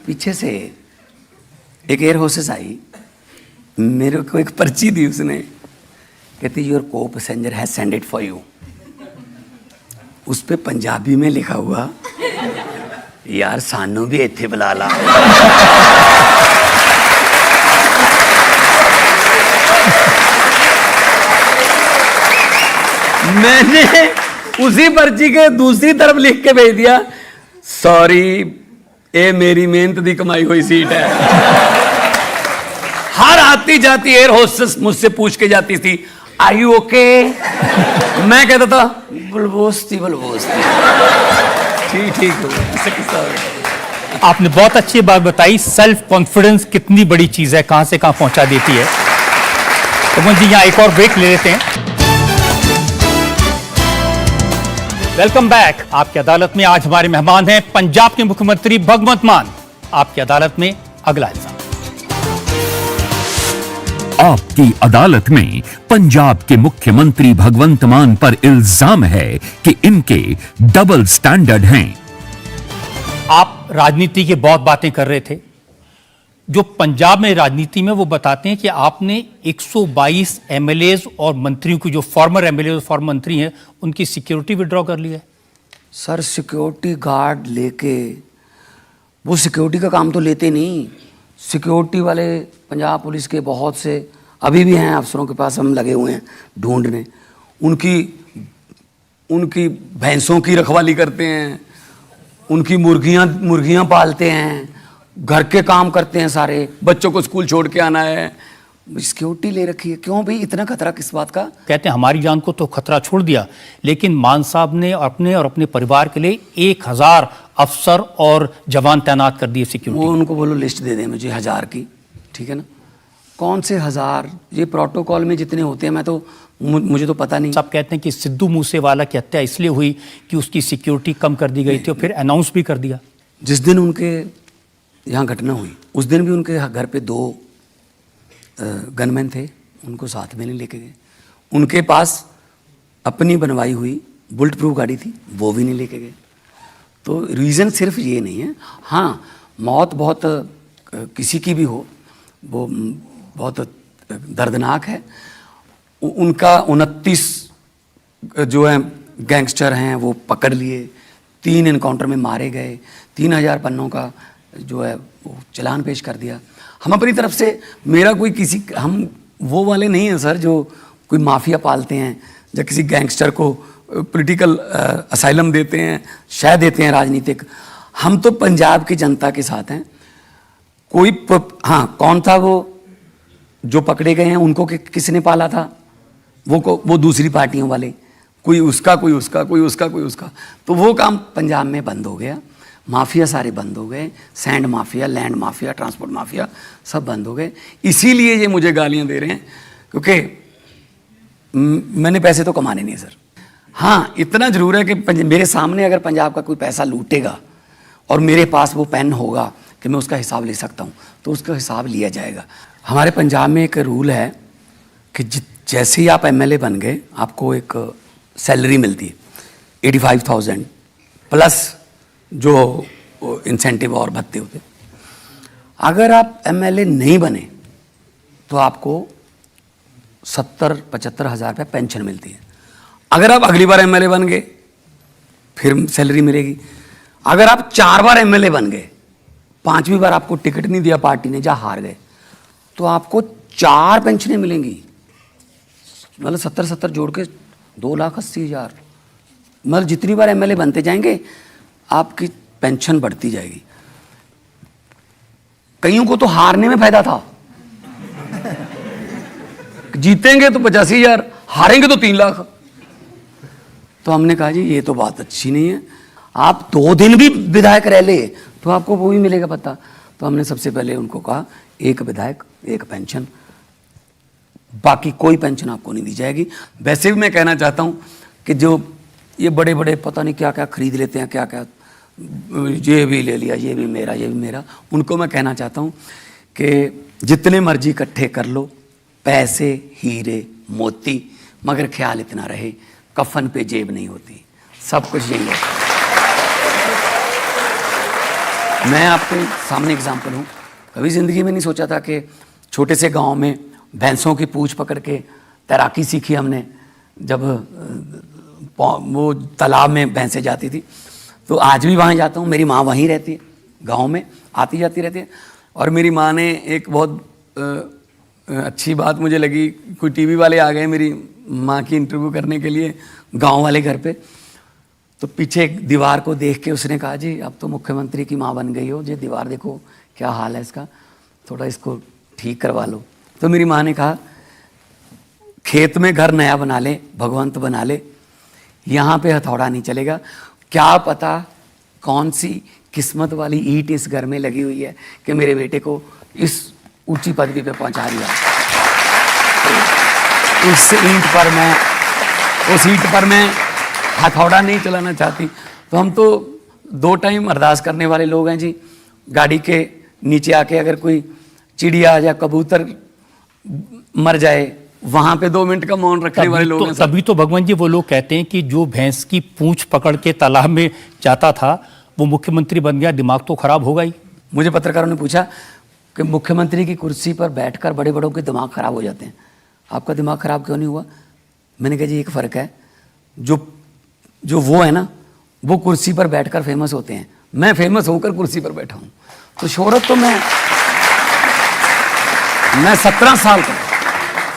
पीछे से एक एयर होस्टेस आई, मेरे को एक पर्ची दी उसने, कहती योर को passenger has send it for you. उस पे पंजाबी में लिखा हुआ यार सानू भी इत्थे बुला ला। मैंने उसी पर्ची के दूसरी तरफ लिख के भेज दिया, सॉरी ये मेरी मेहनत दी कमाई हुई सीट है। हर आती जाती एयर होस्टेस मुझसे पूछ के जाती थी आर यू ओके? मैं कहता था बुलबोस्ती बुलबोस्ती। ठीक हो। आपने बहुत अच्छी बात बताई, सेल्फ कॉन्फिडेंस कितनी बड़ी चीज है, कहां से कहां पहुंचा देती है। तो मुझे यहां एक और ब्रेक ले लेते हैं। Welcome back. आपकी अदालत में आज हमारे मेहमान हैं पंजाब के मुख्यमंत्री भगवंत मान। आपकी अदालत में अगला इल्जाम। आपकी अदालत में पंजाब के मुख्यमंत्री भगवंत मान पर इल्जाम है कि इनके डबल स्टैंडर्ड हैं। आप राजनीति की बहुत बातें कर रहे थे। जो पंजाब में राजनीति में वो बताते हैं कि आपने 122 एमएलए और मंत्रियों की, जो फॉर्मर एमएलए और फॉर्मर मंत्री हैं, उनकी सिक्योरिटी विड्रॉ कर ली है। सर सिक्योरिटी गार्ड लेके, वो सिक्योरिटी का काम तो लेते नहीं। सिक्योरिटी वाले पंजाब पुलिस के बहुत से अभी भी हैं अफसरों के पास, हम लगे हुए हैं ढूंढने। उनकी भैंसों की रखवाली करते हैं, उनकी मुर्गियां पालते हैं, घर के काम करते हैं सारे, बच्चों को स्कूल छोड़ के आना है, सिक्योरिटी ले रखी है। क्यों भाई इतना खतरा किस बात का? कहते हैं हमारी जान को तो खतरा छोड़ दिया, लेकिन मान साहब ने अपने और अपने परिवार के लिए 1000 अफसर और जवान तैनात कर दिए सिक्योरिटी। वो उनको बोलो लिस्ट दे दें मुझे 1000 की, ठीक है ना? कौन से 1000? ये प्रोटोकॉल में जितने होते हैं, मैं तो मुझे तो पता नहीं। सब कहते हैं कि सिद्धू मूसेवाला की हत्या इसलिए हुई कि उसकी सिक्योरिटी कम कर दी गई थी और फिर अनाउंस भी कर दिया। जिस दिन उनके यहाँ घटना हुई उस दिन भी उनके घर पे 2 गनमैन थे, उनको साथ में नहीं लेके गए। उनके पास अपनी बनवाई हुई बुलेट प्रूफ गाड़ी थी, वो भी नहीं लेके गए। तो रीज़न सिर्फ ये नहीं है। हाँ, मौत बहुत किसी की भी हो, वो बहुत दर्दनाक है। उनका 29 जो है गैंगस्टर हैं वो पकड़ लिए, 3 इनकाउंटर में मारे गए, 3000 पन्नों का जो है वो चालान पेश कर दिया। हम अपनी तरफ से, मेरा कोई किसी, हम वो वाले नहीं हैं सर जो कोई माफिया पालते हैं या किसी गैंगस्टर को पॉलिटिकल असाइलम देते हैं, शह देते हैं राजनीतिक। हम तो पंजाब की जनता के साथ हैं। कोई हाँ, कौन था वो जो पकड़े गए हैं, उनको किसने पाला था? वो दूसरी पार्टियों वाले, कोई उसका कोई उसका, कोई उसका कोई उसका। तो वो काम पंजाब में बंद हो गया। माफिया सारे बंद हो गए, sand mafia, land mafia, transport mafia सब बंद हो गए। इसीलिए ये मुझे गालियां दे रहे हैं, क्योंकि मैंने पैसे तो कमाने नहीं सर। हाँ, इतना जरूर है कि मेरे सामने अगर पंजाब का कोई पैसा लूटेगा और मेरे पास वो पेन होगा कि मैं उसका हिसाब ले सकता हूँ, तो उसका हिसाब लिया जाएगा। हमारे पंजाब में एक रूल है कि जैसे ही आप एमएलए बन गए, आपको एक सैलरी मिलती है 85,000 प्लस जो इंसेंटिव और भत्ते होते। अगर आप एमएलए नहीं बने तो आपको 70-75 हज़ार रुपये पेंशन मिलती है। अगर आप अगली बार एमएलए बन गए फिर सैलरी मिलेगी। अगर आप 4 बार एमएलए बन गए, 5वीं बार आपको टिकट नहीं दिया पार्टी ने, जहाँ हार गए, तो आपको 4 पेंशनें मिलेंगी। मतलब 70-70 जोड़ के 2,80,000। मतलब जितनी बार एमएलए बनते जाएंगे आपकी पेंशन बढ़ती जाएगी। कईयों को तो हारने में फायदा था, जीतेंगे तो 85,000, हारेंगे तो 3 लाख। तो हमने कहा जी ये तो बात अच्छी नहीं है, आप 2 दिन भी विधायक रह ले तो आपको वो भी मिलेगा पता। तो हमने सबसे पहले उनको कहा, एक विधायक एक पेंशन, बाकी कोई पेंशन आपको नहीं दी जाएगी। वैसे भी मैं कहना चाहता हूं कि जो ये बड़े बड़े पता नहीं क्या क्या खरीद लेते हैं, क्या क्या, ये भी ले लिया, ये भी मेरा, ये भी मेरा, उनको मैं कहना चाहता हूं कि जितने मर्जी इकट्ठे कर लो, पैसे, हीरे, मोती, मगर ख्याल इतना रहे कफन पे जेब नहीं होती। सब कुछ यही है। मैं आपके सामने एग्जाम्पल हूँ। कभी ज़िंदगी में नहीं सोचा था कि छोटे से गांव में भैंसों की पूँछ पकड़ के तैराकी सीखी हमने। जब वो तालाब में भैंसें जाती थी, तो आज भी वहाँ जाता हूँ। मेरी माँ वहीं रहती है, गांव में आती जाती रहती है। और मेरी माँ ने एक बहुत अच्छी बात मुझे लगी, कोई टीवी वाले आ गए मेरी माँ की इंटरव्यू करने के लिए गांव वाले घर पे। तो पीछे एक दीवार को देख के उसने कहा, जी अब तो मुख्यमंत्री की माँ बन गई हो, ये दीवार देखो क्या हाल है इसका, थोड़ा इसको ठीक करवा लो। तो मेरी माँ ने कहा, खेत में घर नया बना ले, भगवंत बना ले, यहाँ पे हथौड़ा नहीं चलेगा। क्या पता कौन सी किस्मत वाली ईंट इस घर में लगी हुई है कि मेरे बेटे को इस ऊंची पदवी पे पहुंचा दिया। उस ईंट पर मैं हथौड़ा नहीं चलाना चाहती। तो हम तो 2 टाइम अरदास करने वाले लोग हैं जी। गाड़ी के नीचे आके अगर कोई चिड़िया या कबूतर मर जाए, वहां पे 2 मिनट का मौन रखने वाले लोग हैं। तभी तो भगवान जी वो लोग कहते हैं कि जो भैंस की पूंछ पकड़ के तालाब में जाता था वो मुख्यमंत्री बन गया, दिमाग तो खराब होगा ही। मुझे पत्रकारों ने पूछा कि मुख्यमंत्री की कुर्सी पर बैठकर बड़े बड़ों के दिमाग खराब हो जाते हैं, आपका दिमाग खराब क्यों नहीं हुआ? मैंने कहा जी एक फ़र्क है, जो वो है ना, वो कुर्सी पर बैठकर फेमस होते हैं, मैं फेमस होकर कुर्सी पर बैठा हूँ। तो शोहरत तो मैं 17 साल का,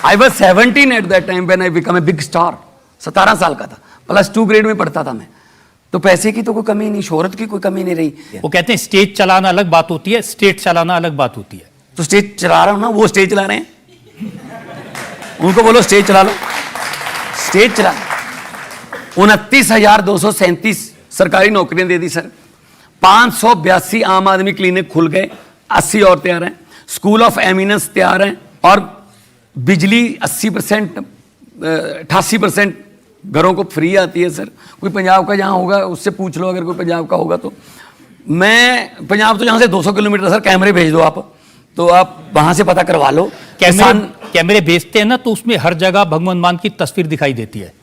I was 17 at that time when I become a big star. 17 साल का था, +2 ग्रेड में पढ़ता था मैं। तो पैसे की तो कोई कमी नहीं, शोहरत की कोई कमी नहीं रही। वो कहते हैं स्टेज चलाना अलग बात होती है, स्टेट चलाना अलग बात होती है। तो स्टेज चला रहा हूं ना, वो स्टेज चला रहे हैं, उनको बोलो स्टेज चला लो। स्टेज चला 29,237 सरकारी नौकरियां दे दी सर। 582 आम आदमी क्लिनिक खुल गए, 80 और तैयार हैं। स्कूल ऑफ एमिनेंस तैयार हैं, और बिजली 80%, 88% घरों को फ्री आती है सर। कोई पंजाब का जहाँ होगा उससे पूछ लो, अगर कोई पंजाब का होगा तो। मैं पंजाब तो यहाँ से 200 किलोमीटर सर, कैमरे भेज दो आप, तो आप वहां से पता करवा लो। कैमरे भेजते हैं ना, तो उसमें हर जगह भगवंत मान की तस्वीर दिखाई देती है।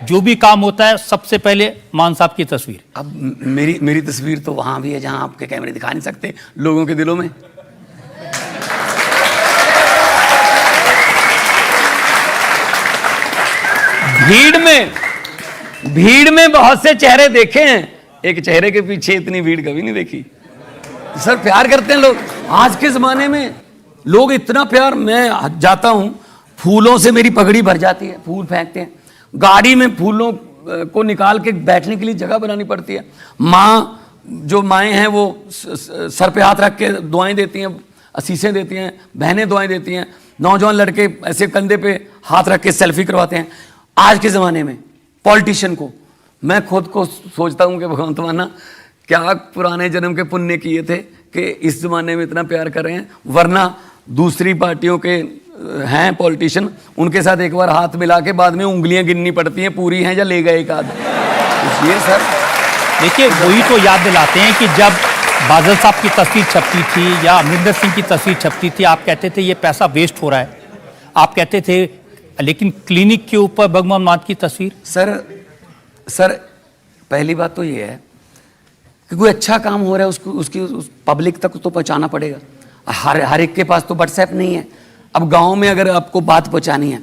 जो भी काम होता है सबसे पहले मान साहब की तस्वीर। अब मेरी तस्वीर तो वहां भी है जहां आपके कैमरे दिखा नहीं सकते लोगों के दिलों में। भीड़ में बहुत से चेहरे देखे हैं, एक चेहरे के पीछे इतनी भीड़ कभी नहीं देखी। सर प्यार करते हैं लोग आज के जमाने में, लोग इतना प्यार। मैं जाता हूं, फूलों से मेरी पगड़ी भर जाती है, फूल फेंकते हैं, गाड़ी में फूलों को निकाल के बैठने के लिए जगह बनानी पड़ती है। माँ, जो माएँ हैं वो सर पे हाथ रख के दुआएं देती हैं, असीसें देती हैं, बहनें दुआएं देती हैं, नौजवान लड़के ऐसे कंधे पे हाथ रख के सेल्फी करवाते हैं। आज के ज़माने में पॉलिटिशियन को, मैं खुद को सोचता हूँ कि भगवंत माना क्या पुराने जन्म के पुण्य किए थे कि इस ज़माने में इतना प्यार कर रहे हैं, वरना दूसरी पार्टियों के हैं पॉलिटिशियन, उनके साथ एक बार हाथ मिला के बाद में उंगलियां गिननी पड़ती हैं पूरी हैं या ले गए एक आध। इसलिए सर देखिए, वही तो याद दिलाते हैं कि जब बादल साहब की तस्वीर छपती थी या अमरिंदर सिंह की तस्वीर छपती थी, आप कहते थे ये पैसा वेस्ट हो रहा है, आप कहते थे, लेकिन क्लिनिक के ऊपर भगवान मान की तस्वीर। सर पहली बात तो ये है कि कोई अच्छा काम हो रहा है उसकी पब्लिक तक तो पहुंचाना पड़ेगा। हर एक के पास तो व्हाट्सएप नहीं है। अब गांव में अगर आपको बात पहुंचानी है,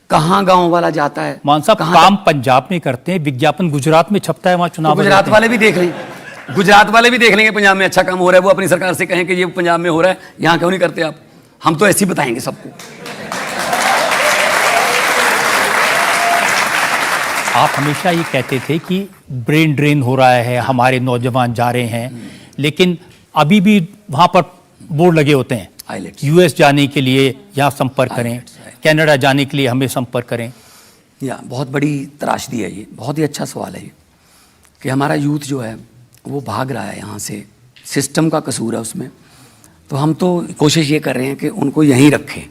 कहाँ गांव वाला जाता है? मान साहब काम पंजाब में करते हैं, विज्ञापन गुजरात में छपता है, वहां चुनाव। तो गुजरात वाले भी देख लें, गुजरात वाले भी देख लेंगे पंजाब में अच्छा काम हो रहा है, वो अपनी सरकार से कहें कि ये पंजाब में हो रहा है, यहाँ क्यों नहीं करते आप? हम तो ऐसे ही बताएंगे सबको। आप हमेशा ये कहते थे कि ब्रेन ड्रेन हो रहा है, हमारे नौजवान जा रहे हैं, लेकिन अभी भी वहां पर बोर्ड लगे होते हैं, यूएस जाने के लिए यहाँ संपर्क करें, कनाडा जाने के लिए हमें संपर्क करें। या बहुत बड़ी त्रासदी है ये, बहुत ही अच्छा सवाल है ये कि हमारा यूथ जो है वो भाग रहा है यहाँ से, सिस्टम का कसूर है उसमें। तो हम तो कोशिश ये कर रहे हैं कि उनको यहीं रखें,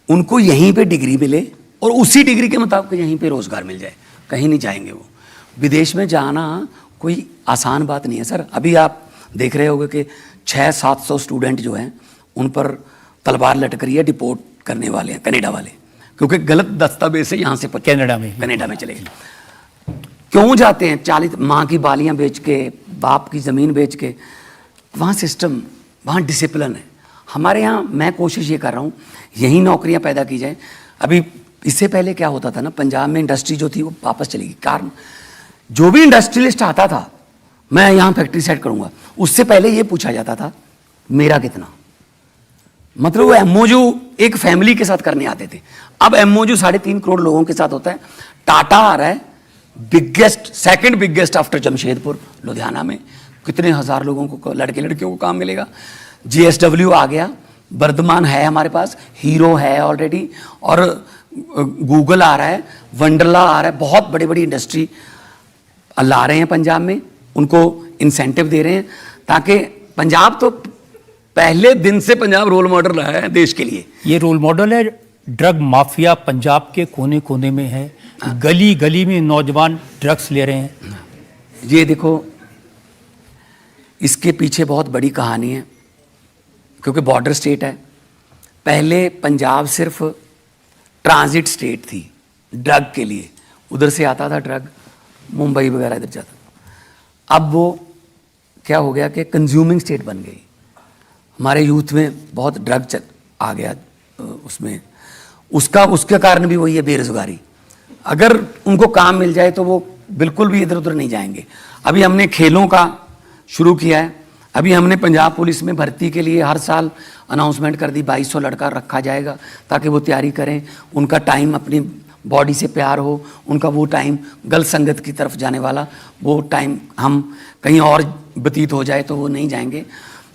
उनको यहीं पे डिग्री मिले और उसी डिग्री के मुताबिक यहीं पे रोज़गार मिल जाए, कहीं नहीं जाएंगे वो। विदेश में जाना कोई आसान बात नहीं है सर। अभी आप देख रहे होंगे कि 600-700 स्टूडेंट जो हैं उन पर तलवार लटक रही है, डिपोर्ट करने वाले हैं कनाडा वाले, क्योंकि गलत दस्तावेज से यहाँ से कनाडा में चले गए। क्यों जाते हैं? 40 माँ की बालियाँ बेच के, बाप की ज़मीन बेच के। वहाँ सिस्टम, वहाँ डिसिप्लिन है। हमारे यहाँ मैं कोशिश ये कर रहा हूँ यहीं नौकरियाँ पैदा की जाए। अभी इससे पहले क्या होता था ना, पंजाब में इंडस्ट्री जो थी वो वापस चली गई। कारण जो भी इंडस्ट्रियलिस्ट आता था, मैं यहाँ फैक्ट्री सेट करूँगा, उससे पहले ये पूछा जाता था मेरा कितना। मतलब वो एमओयू एक फैमिली के साथ करने आते थे। अब एमओयू 3.5 करोड़ लोगों के साथ होता है। टाटा आ रहा है biggest, second biggest after Jamshedpur, Ludhiana में कितने हजार लोगों को, लड़के लड़कियों को काम मिलेगा। जीएसडब्ल्यू आ गया, वर्धमान है हमारे पास, हीरो है ऑलरेडी, और गूगल आ रहा है, वंडरला आ रहा है। बहुत बड़ी बड़ी इंडस्ट्री ला रहे हैं पंजाब में, उनको इंसेंटिव दे रहे हैं ताकि पंजाब तो पहले दिन से पंजाब रोल मॉडल रहा है देश के लिए। ये रोल मॉडल है। ड्रग माफिया पंजाब के कोने कोने में है, गली गली में नौजवान ड्रग्स ले रहे हैं। ये देखो, इसके पीछे बहुत बड़ी कहानी है, क्योंकि बॉर्डर स्टेट है। पहले पंजाब सिर्फ ट्रांजिट स्टेट थी ड्रग के लिए, उधर से आता था ड्रग, मुंबई वगैरह इधर जाता। अब वो क्या हो गया कि कंज्यूमिंग स्टेट बन गई। हमारे यूथ में बहुत ड्रग आ गया उसमें, उसके कारण भी वही है बेरोजगारी। अगर उनको काम मिल जाए तो वो बिल्कुल भी इधर उधर नहीं जाएंगे। अभी हमने खेलों का शुरू किया है। अभी हमने पंजाब पुलिस में भर्ती के लिए हर साल अनाउंसमेंट कर दी, 2200 लड़का रखा जाएगा ताकि वो तैयारी करें। उनका टाइम अपनी बॉडी से प्यार हो, उनका वो टाइम गलत संगत की तरफ जाने वाला वो टाइम हम कहीं और व्यतीत हो जाए तो वो नहीं जाएंगे।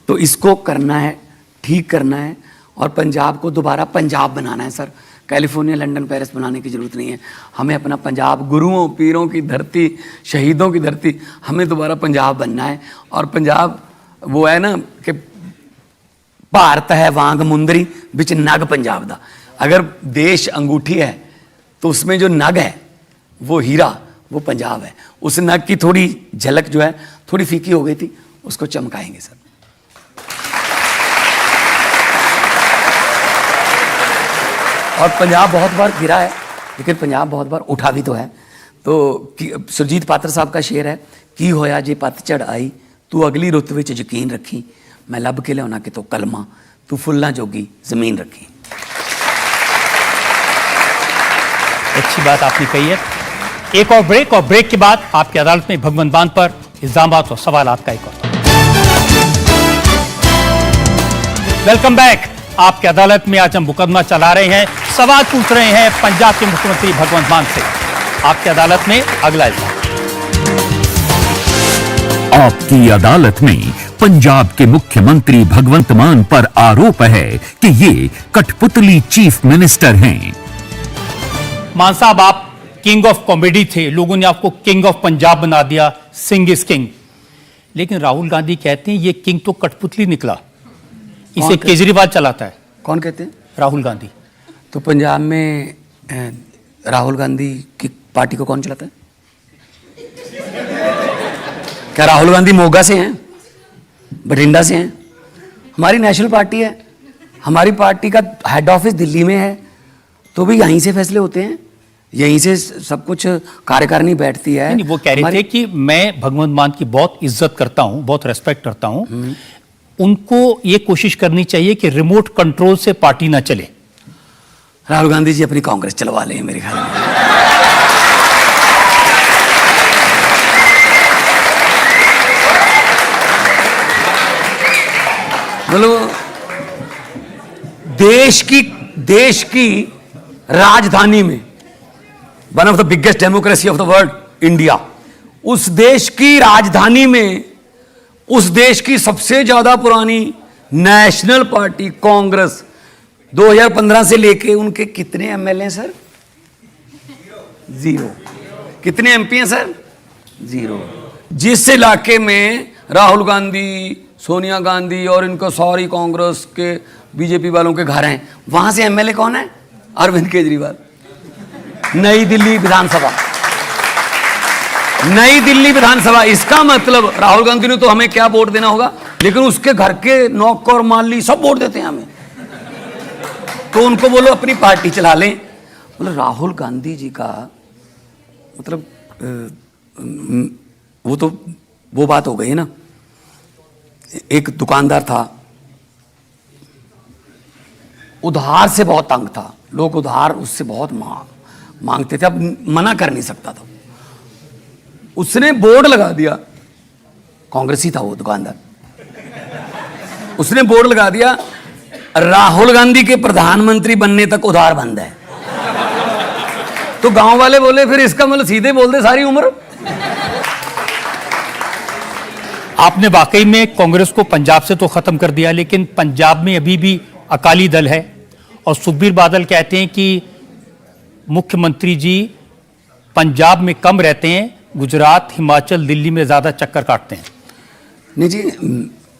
तो इसको करना है, ठीक करना है, और पंजाब को दोबारा पंजाब बनाना है सर। कैलिफोर्निया, लंदन, पेरिस बनाने की ज़रूरत नहीं है। हमें अपना पंजाब, गुरुओं पीरों की धरती, शहीदों की धरती, हमें दोबारा पंजाब बनना है। और पंजाब वो है ना कि भारत है वांग मुंदरी बिच नग पंजाब दा। अगर देश अंगूठी है तो उसमें जो नग है वो हीरा, वो पंजाब है। उस नग की थोड़ी झलक जो है थोड़ी फीकी हो गई थी, उसको चमकाएंगे सर। और पंजाब बहुत बार गिरा है, लेकिन पंजाब बहुत बार उठा भी तो है। तो सुरजीत पात्र साहब का शेर है, की होया जे पतझड़ आई, तू अगली रुत विच यकीन रखी, मैं लब के लियाना कि तो कलमा, तू फुल्लां जोगी जमीन रखी। अच्छी बात आपने कही है। एक और ब्रेक, और ब्रेक के बाद आपकी अदालत में भगवंत मान पर इल्जामात और सवालात का एक और। Welcome back. आपकी अदालत में आज हम मुकदमा चला रहे हैं, सवाल पूछ रहे हैं पंजाब के मुख्यमंत्री भगवंत मान से। आपकी अदालत में अगला इल्जाम। आपकी अदालत में पंजाब के मुख्यमंत्री भगवंत मान पर आरोप है कि ये कठपुतली चीफ मिनिस्टर हैं। मान साहब, आप किंग ऑफ कॉमेडी थे, लोगों ने आपको किंग ऑफ पंजाब बना दिया, सिंह इज किंग। लेकिन राहुल गांधी कहते हैं ये किंग तो कठपुतली निकला, इसे केजरीवाल चलाता है। कौन कहते हैं? राहुल गांधी। तो पंजाब में राहुल गांधी की पार्टी को कौन चलाता है? क्या राहुल गांधी मोगा से हैं, बठिंडा से हैं? हमारी नेशनल पार्टी है, हमारी पार्टी का हेड ऑफिस दिल्ली में है, तो भी यहीं से फैसले होते हैं, यहीं से सब कुछ कार्यकारिणी बैठती है। नहीं, वो कह रहे थे कि मैं भगवंत मान की बहुत इज्जत करता हूं, बहुत रेस्पेक्ट करता हूं, उनको ये कोशिश करनी चाहिए कि रिमोट कंट्रोल से पार्टी ना चले। राहुल गांधी जी अपनी कांग्रेस चलवा लें मेरे ख्याल में। मतलब देश की राजधानी में, one of the biggest democracy of the world India, उस देश की राजधानी में, उस देश की सबसे ज्यादा पुरानी नेशनल पार्टी कांग्रेस 2015 से लेके उनके कितने एमएलए हैं सर? 0। कितने एमपी हैं सर? 0। जिस इलाके में राहुल गांधी, सोनिया गांधी और इनको सारी कांग्रेस के बीजेपी वालों के घर हैं, वहां से एमएलए कौन है? अरविंद केजरीवाल। नई दिल्ली विधानसभा, नई दिल्ली विधानसभा। इसका मतलब राहुल गांधी ने तो हमें क्या वोट देना होगा, लेकिन उसके घर के नौकर माली सब वोट देते हैं हमें, तो उनको बोलो अपनी पार्टी चला लें। मतलब राहुल गांधी जी का मतलब वो बात हो गई ना। एक दुकानदार था, उधार से बहुत तंग था, लोग उधार उससे बहुत मांगते थे, अब मना कर नहीं सकता था। उसने बोर्ड लगा दिया, कांग्रेसी था वो दुकानदार, उसने बोर्ड लगा दिया, राहुल गांधी के प्रधानमंत्री बनने तक उधार बंद है। तो गांव वाले बोले फिर इसका मतलब सीधे बोल दे सारी उम्र। आपने वाकई में कांग्रेस को पंजाब से तो खत्म कर दिया, लेकिन पंजाब में अभी भी अकाली दल है, और सुखबीर बादल कहते हैं कि मुख्यमंत्री जी पंजाब में कम रहते हैं, गुजरात, हिमाचल, दिल्ली में ज्यादा चक्कर काटते हैं। नहीं जी,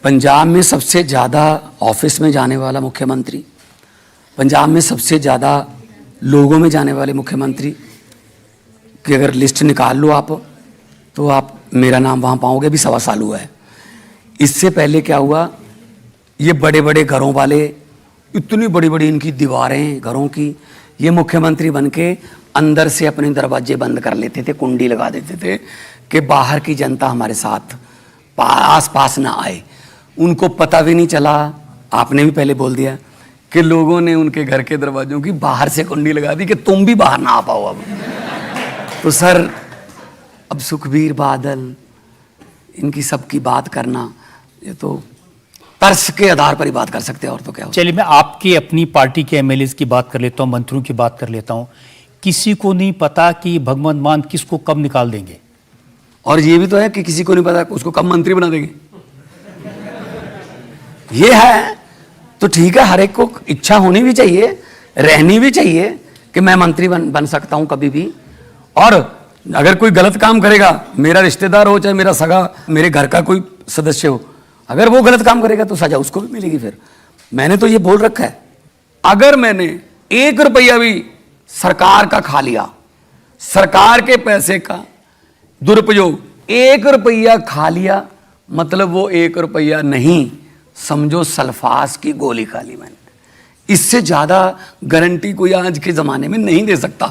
पंजाब में सबसे ज़्यादा ऑफिस में जाने वाला मुख्यमंत्री, पंजाब में सबसे ज़्यादा लोगों में जाने वाले मुख्यमंत्री की अगर लिस्ट निकाल लो आप, तो आप मेरा नाम वहाँ पाओगे। अभी 1.25 साल हुआ है। इससे पहले क्या हुआ, ये बड़े बड़े घरों वाले, इतनी बड़ी बड़ी इनकी दीवारें घरों की, ये मुख्यमंत्री बन के अंदर से अपने दरवाजे बंद कर लेते थे, कुंडी लगा देते थे कि बाहर की जनता हमारे साथ आस पास ना आए। उनको पता भी नहीं चला, आपने भी पहले बोल दिया कि लोगों ने उनके घर के दरवाजों की बाहर से कुंडी लगा दी कि तुम भी बाहर ना आ पाओ। अब तो सर, अब सुखबीर बादल, इनकी सबकी बात करना, ये तो तर्स के आधार पर ही बात कर सकते हैं, और तो क्या हो। चलिए, मैं आपकी अपनी पार्टी के एमएलए की बात कर लेता हूं, मंत्रियों की बात कर लेता हूं। किसी को नहीं पता कि भगवंत मान किसको कब निकाल देंगे, और ये भी तो है कि किसी को नहीं पता उसको कब मंत्री बना देंगे। ये है तो ठीक है, हर एक को इच्छा होनी भी चाहिए, रहनी भी चाहिए कि मैं मंत्री बन सकता हूं कभी भी। और अगर कोई गलत काम करेगा, मेरा रिश्तेदार हो चाहे मेरा सगा, मेरे घर का कोई सदस्य हो, अगर वो गलत काम करेगा तो सजा उसको भी मिलेगी। फिर मैंने तो ये बोल रखा है, अगर मैंने 1 रुपया भी सरकार का खा लिया, सरकार के पैसे का दुरुपयोग, 1 रुपया खा लिया, मतलब वो 1 रुपया नहीं, समझो सल्फास की गोली खा ली मैंने। इससे ज्यादा गारंटी कोई आज के जमाने में नहीं दे सकता।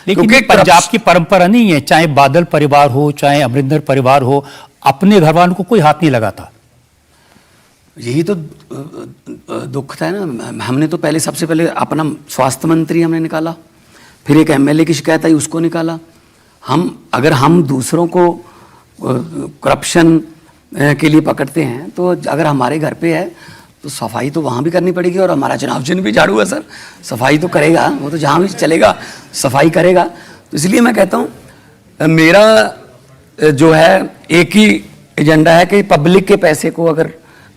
लेकिन क्योंकि ये पंजाब की परंपरा नहीं है, चाहे बादल परिवार हो चाहे अमरिंदर परिवार हो, अपने घर वालों को कोई हाथ नहीं लगाता। यही तो दुख था ना। हमने तो पहले सबसे पहले अपना स्वास्थ्य मंत्री हमने निकाला, फिर एक एमएलए की शिकायत आई उसको निकाला। अगर हम दूसरों को करप्शन के लिए पकड़ते हैं तो अगर हमारे घर पे है तो सफाई तो वहाँ भी करनी पड़ेगी। और हमारा चुनाव चिन्ह भी झाड़ू है सर, सफाई तो करेगा वो, तो जहाँ भी चलेगा सफाई करेगा। तो इसलिए मैं कहता हूँ मेरा जो है एक ही एजेंडा है कि पब्लिक के पैसे को अगर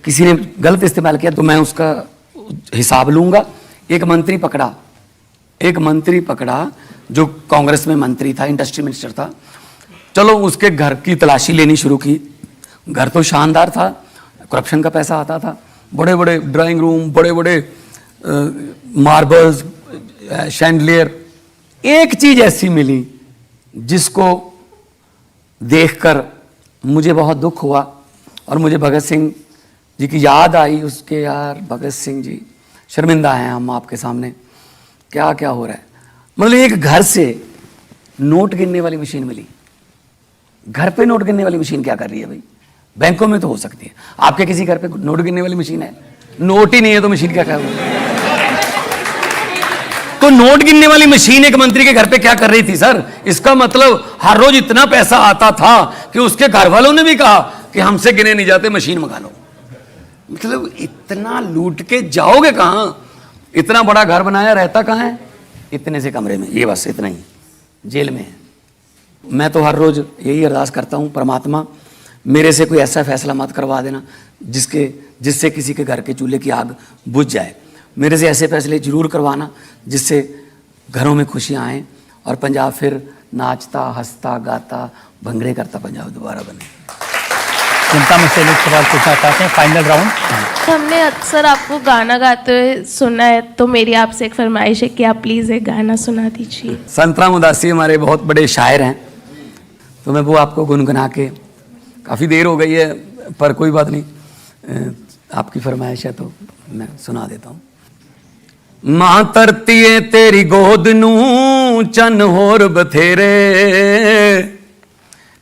किसी ने गलत इस्तेमाल किया तो मैं उसका हिसाब लूंगा। एक मंत्री पकड़ा जो कांग्रेस में मंत्री था, इंडस्ट्री मिनिस्टर था, चलो उसके घर की तलाशी लेनी शुरू की। घर तो शानदार था, करप्शन का पैसा आता था, बड़े बड़े ड्राइंग रूम, बड़े बड़े मार्बल्स, शैंडलियर। एक चीज ऐसी मिली जिसको देखकर मुझे बहुत दुख हुआ और मुझे भगत सिंह जी की याद आई। उसके यार भगत सिंह जी, शर्मिंदा हैं हम आपके सामने, क्या क्या हो रहा है। मतलब एक घर से नोट गिनने वाली मशीन मिली। घर पे नोट गिनने वाली मशीन क्या कर रही है भाई? बैंकों में तो हो सकती है, आपके किसी घर पे नोट गिनने वाली मशीन है? नोट ही नहीं है तो मशीन क्या कर रही है? तो नोट गिनने वाली मशीन एक मंत्री के घर पे क्या कर रही थी सर? इसका मतलब हर रोज इतना पैसा आता था कि उसके घर वालों ने भी कहा कि हमसे गिने नहीं जाते, मशीन मंगा लो। मतलब इतना लूट के जाओगे कहां? इतना बड़ा घर बनाया, रहता कहां है? इतने से कमरे में, ये बस इतना ही, जेल में है। मैं तो हर रोज यही अरदास करता हूं, परमात्मा मेरे से कोई ऐसा फैसला मत करवा देना जिससे किसी के घर के चूल्हे की आग बुझ जाए। मेरे से ऐसे फैसले जरूर करवाना जिससे घरों में खुशियां आए और पंजाब फिर नाचता हंसता गाता भंगड़े करता पंजाब दोबारा बने। जनता में से लोग सवाल पूछना चाहते हैं, फाइनल राउंड। हमने अक्सर आपको गाना गाते हुए सुना है, तो मेरी आपसे एक फरमाइश है कि आप प्लीज़ एक गाना सुना दीजिए। संतराम उदासी हमारे बहुत बड़े शायर हैं, तो मैं वो आपको गुनगुना के, काफ़ी देर हो गई है पर कोई बात नहीं, आपकी फरमाइश है तो मैं सुना देता हूँ। मां तरतीए तेरी गोद नूं चन होर बथेरे,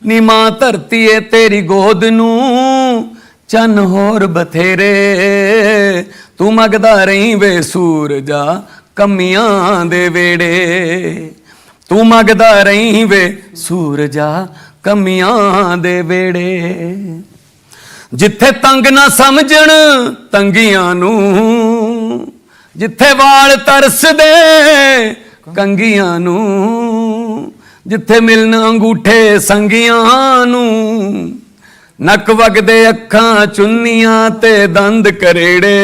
नी मां धरतीए तेरी गोद नूं चन होर बथेरे, तू मंगदा रही वे सूरजा कमियां दे वेड़े, तू मंगदा रही वे सूरजा कमियां दे वेड़े, जिथे तंग ना समझण तंगियां नूं, जिथे वाल तरसदे कंगियां नूं, जिथे मिलन अंगूठे संगियां नूं, नक वगदे अखां चुन्नियां ते दंद करेड़े,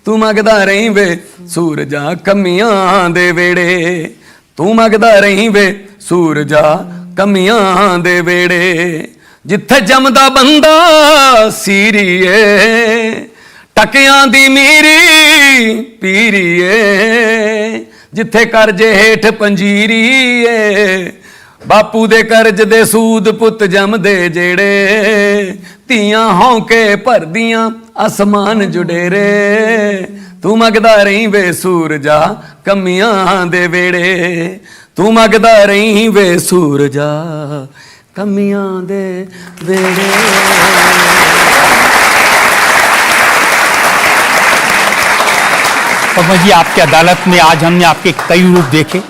तू मंगदा रही वे सूरजा कमियां दे वेड़े, तू मंगदा रही वे सूरजा कमियां दे वेड़े, जिथे जमदा बंदा सीरीए, टकियां दी मीरी पीरीए, जिथे करजे हेठ पंजीरीए, बापू दे करज दे सूद पुत जमदे जेड़े, तियां हौंके भरदियां आसमान जुडेरे, तू मंगदा रही वे सूरजा कमियां दे वेड़े, तू मंगदा रही वे सूरजा कमियां दे वेड़े। पद्मा जी, आपकी अदालत में आज हमने आपके कई रूप देखे,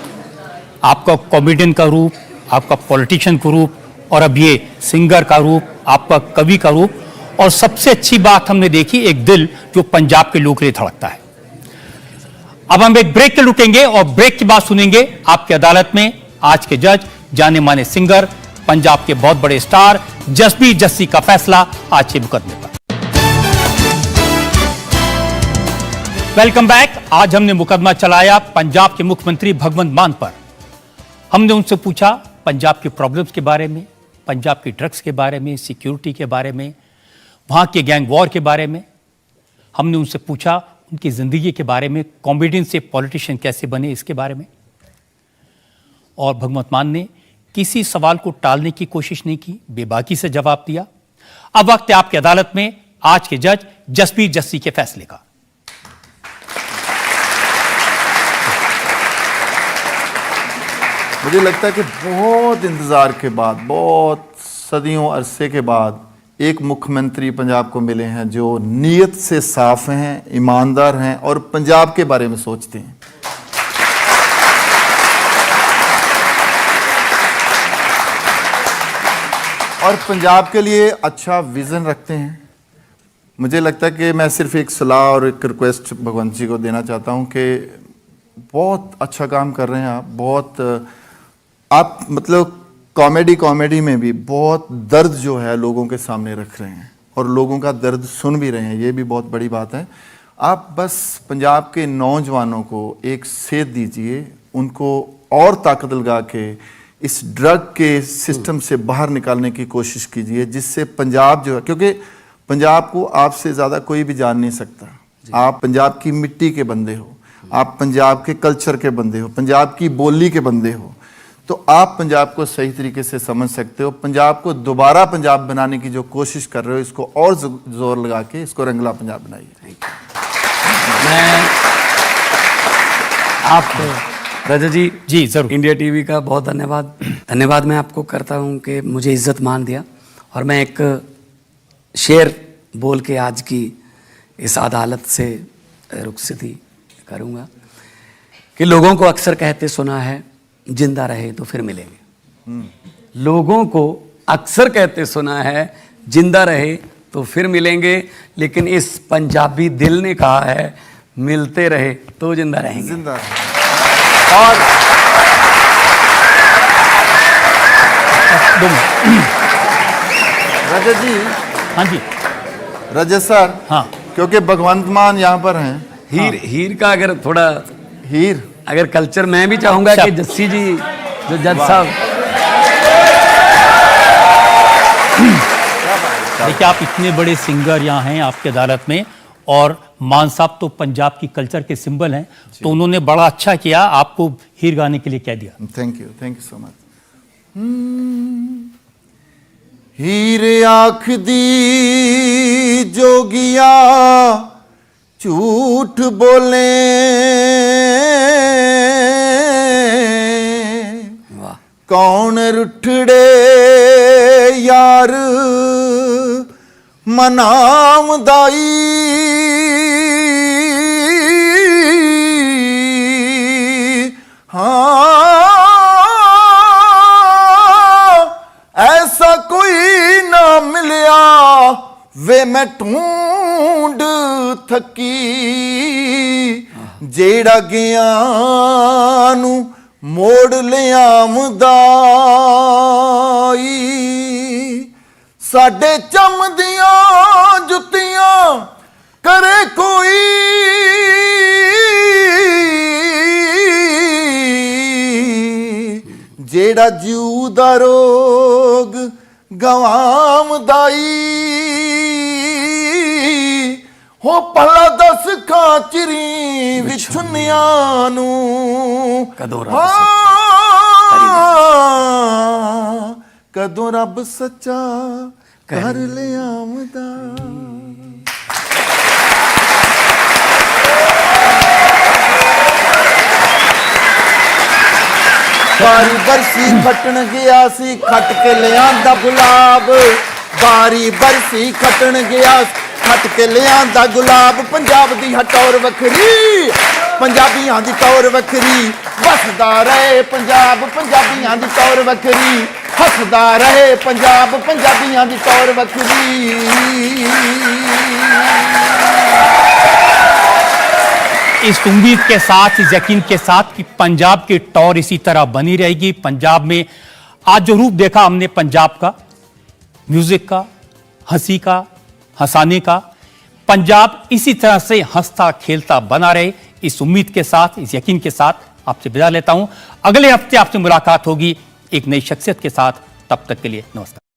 आपका कॉमेडियन का रूप, आपका पॉलिटिशियन का रूप, और अब ये सिंगर का रूप, आपका कवि का रूप, और सबसे अच्छी बात हमने देखी एक दिल जो पंजाब के लोगों के लिए धड़कता है। अब हम एक ब्रेक के रुकेंगे और ब्रेक के बाद सुनेंगे आपकी अदालत में आज के जज, जाने माने सिंगर, पंजाब के बहुत बड़े स्टार जसबीर जस्सी का फैसला आज के मुकदमे पर। Welcome back. आज हमने मुकदमा चलाया पंजाब के मुख्यमंत्री भगवंत मान पर। हमने उनसे पूछा पंजाब की प्रॉब्लम्स के बारे में, पंजाब की ड्रग्स के बारे में, सिक्योरिटी के बारे में, वहां के गैंग वॉर के बारे में। हमने उनसे पूछा उनकी जिंदगी के बारे में, कॉमेडियन से पॉलिटिशियन कैसे बने इसके बारे में। और भगवंत मान ने किसी सवाल को टालने की कोशिश नहीं की, बेबाकी से जवाब दिया। अब वक्त है आपकी अदालत में आज के जज जसबीर जस्सी के फैसले का। मुझे लगता है कि बहुत इंतज़ार के बाद, बहुत सदियों अरसे के बाद एक मुख्यमंत्री पंजाब को मिले हैं जो नीयत से साफ हैं, ईमानदार हैं और पंजाब के बारे में सोचते हैं। और पंजाब के लिए अच्छा विज़न रखते हैं। मुझे लगता है कि मैं सिर्फ एक सलाह और एक रिक्वेस्ट भगवंत जी को देना चाहता हूं कि बहुत अच्छा काम कर रहे हैं आप, बहुत आप मतलब कॉमेडी में भी बहुत दर्द जो है लोगों के सामने रख रहे हैं और लोगों का दर्द सुन भी रहे हैं, ये भी बहुत बड़ी बात है। आप बस पंजाब के नौजवानों को एक सेध दीजिए, उनको और ताकत लगा के इस ड्रग के सिस्टम से बाहर निकालने की कोशिश कीजिए, जिससे पंजाब जो है, क्योंकि पंजाब को आपसे ज़्यादा कोई भी जान नहीं सकता। आप पंजाब की मिट्टी के बंदे हो, आप पंजाब के कल्चर के बंदे हो, पंजाब की बोली के बंदे हो, तो आप पंजाब को सही तरीके से समझ सकते हो। पंजाब को दोबारा पंजाब बनाने की जो कोशिश कर रहे हो, इसको और जोर लगा के इसको रंगला पंजाब बनाइए। मैं आप रजत जी जरूर। इंडिया टीवी का बहुत धन्यवाद मैं आपको करता हूं कि मुझे इज्जत मान दिया। और मैं एक शेर बोल के आज की इस अदालत से रुखसती करूंगा कि लोगों को अक्सर कहते सुना है, जिंदा रहे तो फिर मिलेंगे। लोगों को अक्सर कहते सुना है, जिंदा रहे तो फिर मिलेंगे, लेकिन इस पंजाबी दिल ने कहा है, मिलते रहे तो जिंदा रहेंगे। जिंदा और रजत जी, हाँ जी, रजत सर, हाँ, क्योंकि भगवंत मान यहाँ पर हैं। हीर का अगर थोड़ा हीर अगर कल्चर मैं भी चाहूंगा कि जस्सी जी जो जज साहब, देखिए आप इतने बड़े सिंगर यहाँ हैं आपके अदालत में, और मान साहब तो पंजाब की कल्चर के सिंबल हैं, तो उन्होंने बड़ा अच्छा किया, आपको हीर गाने के लिए कह दिया। Thank you so much. Heer आँख दी जोगिया झूठ बोले, कौन रुठड़े यार मनाम दाई, हाँ ऐसा कोई ना मिलिया वे मैं ढूंढ थकी, जेड़ा गया नू मोड़ लियामदा, साडे चमदियां जुतियां करे कोई, जेड़ा जीव दा रोग गवामदाई, हो भला दस खाचरी विछुनिया नू कदों रब सच्चा कर लियामदा। बारी बरसी खटन गया सी, खट के लियांदा गुलाब, बारी बरसी खटन गया खट के लियांदा गुलाब, पंजाब दी हटौर वखरी, पंजाबियां दी टौर वखरी, बसदा रहे पंजाब पंजाबियां दी टौर वखरी, हसदा रहे पंजाब पंजाबियां दी टौर वखरी। इस उम्मीद के साथ, इस यकीन के साथ कि पंजाब की टौर इसी तरह बनी रहेगी। पंजाब में आज जो रूप देखा हमने पंजाब का, म्यूजिक का, हंसी का, हंसाने का, पंजाब इसी तरह से हंसता खेलता बना रहे, इस उम्मीद के साथ, इस यकीन के साथ आपसे विदा लेता हूं। अगले हफ्ते आपसे मुलाकात होगी एक नई शख्सियत के साथ। तब तक के लिए नमस्कार।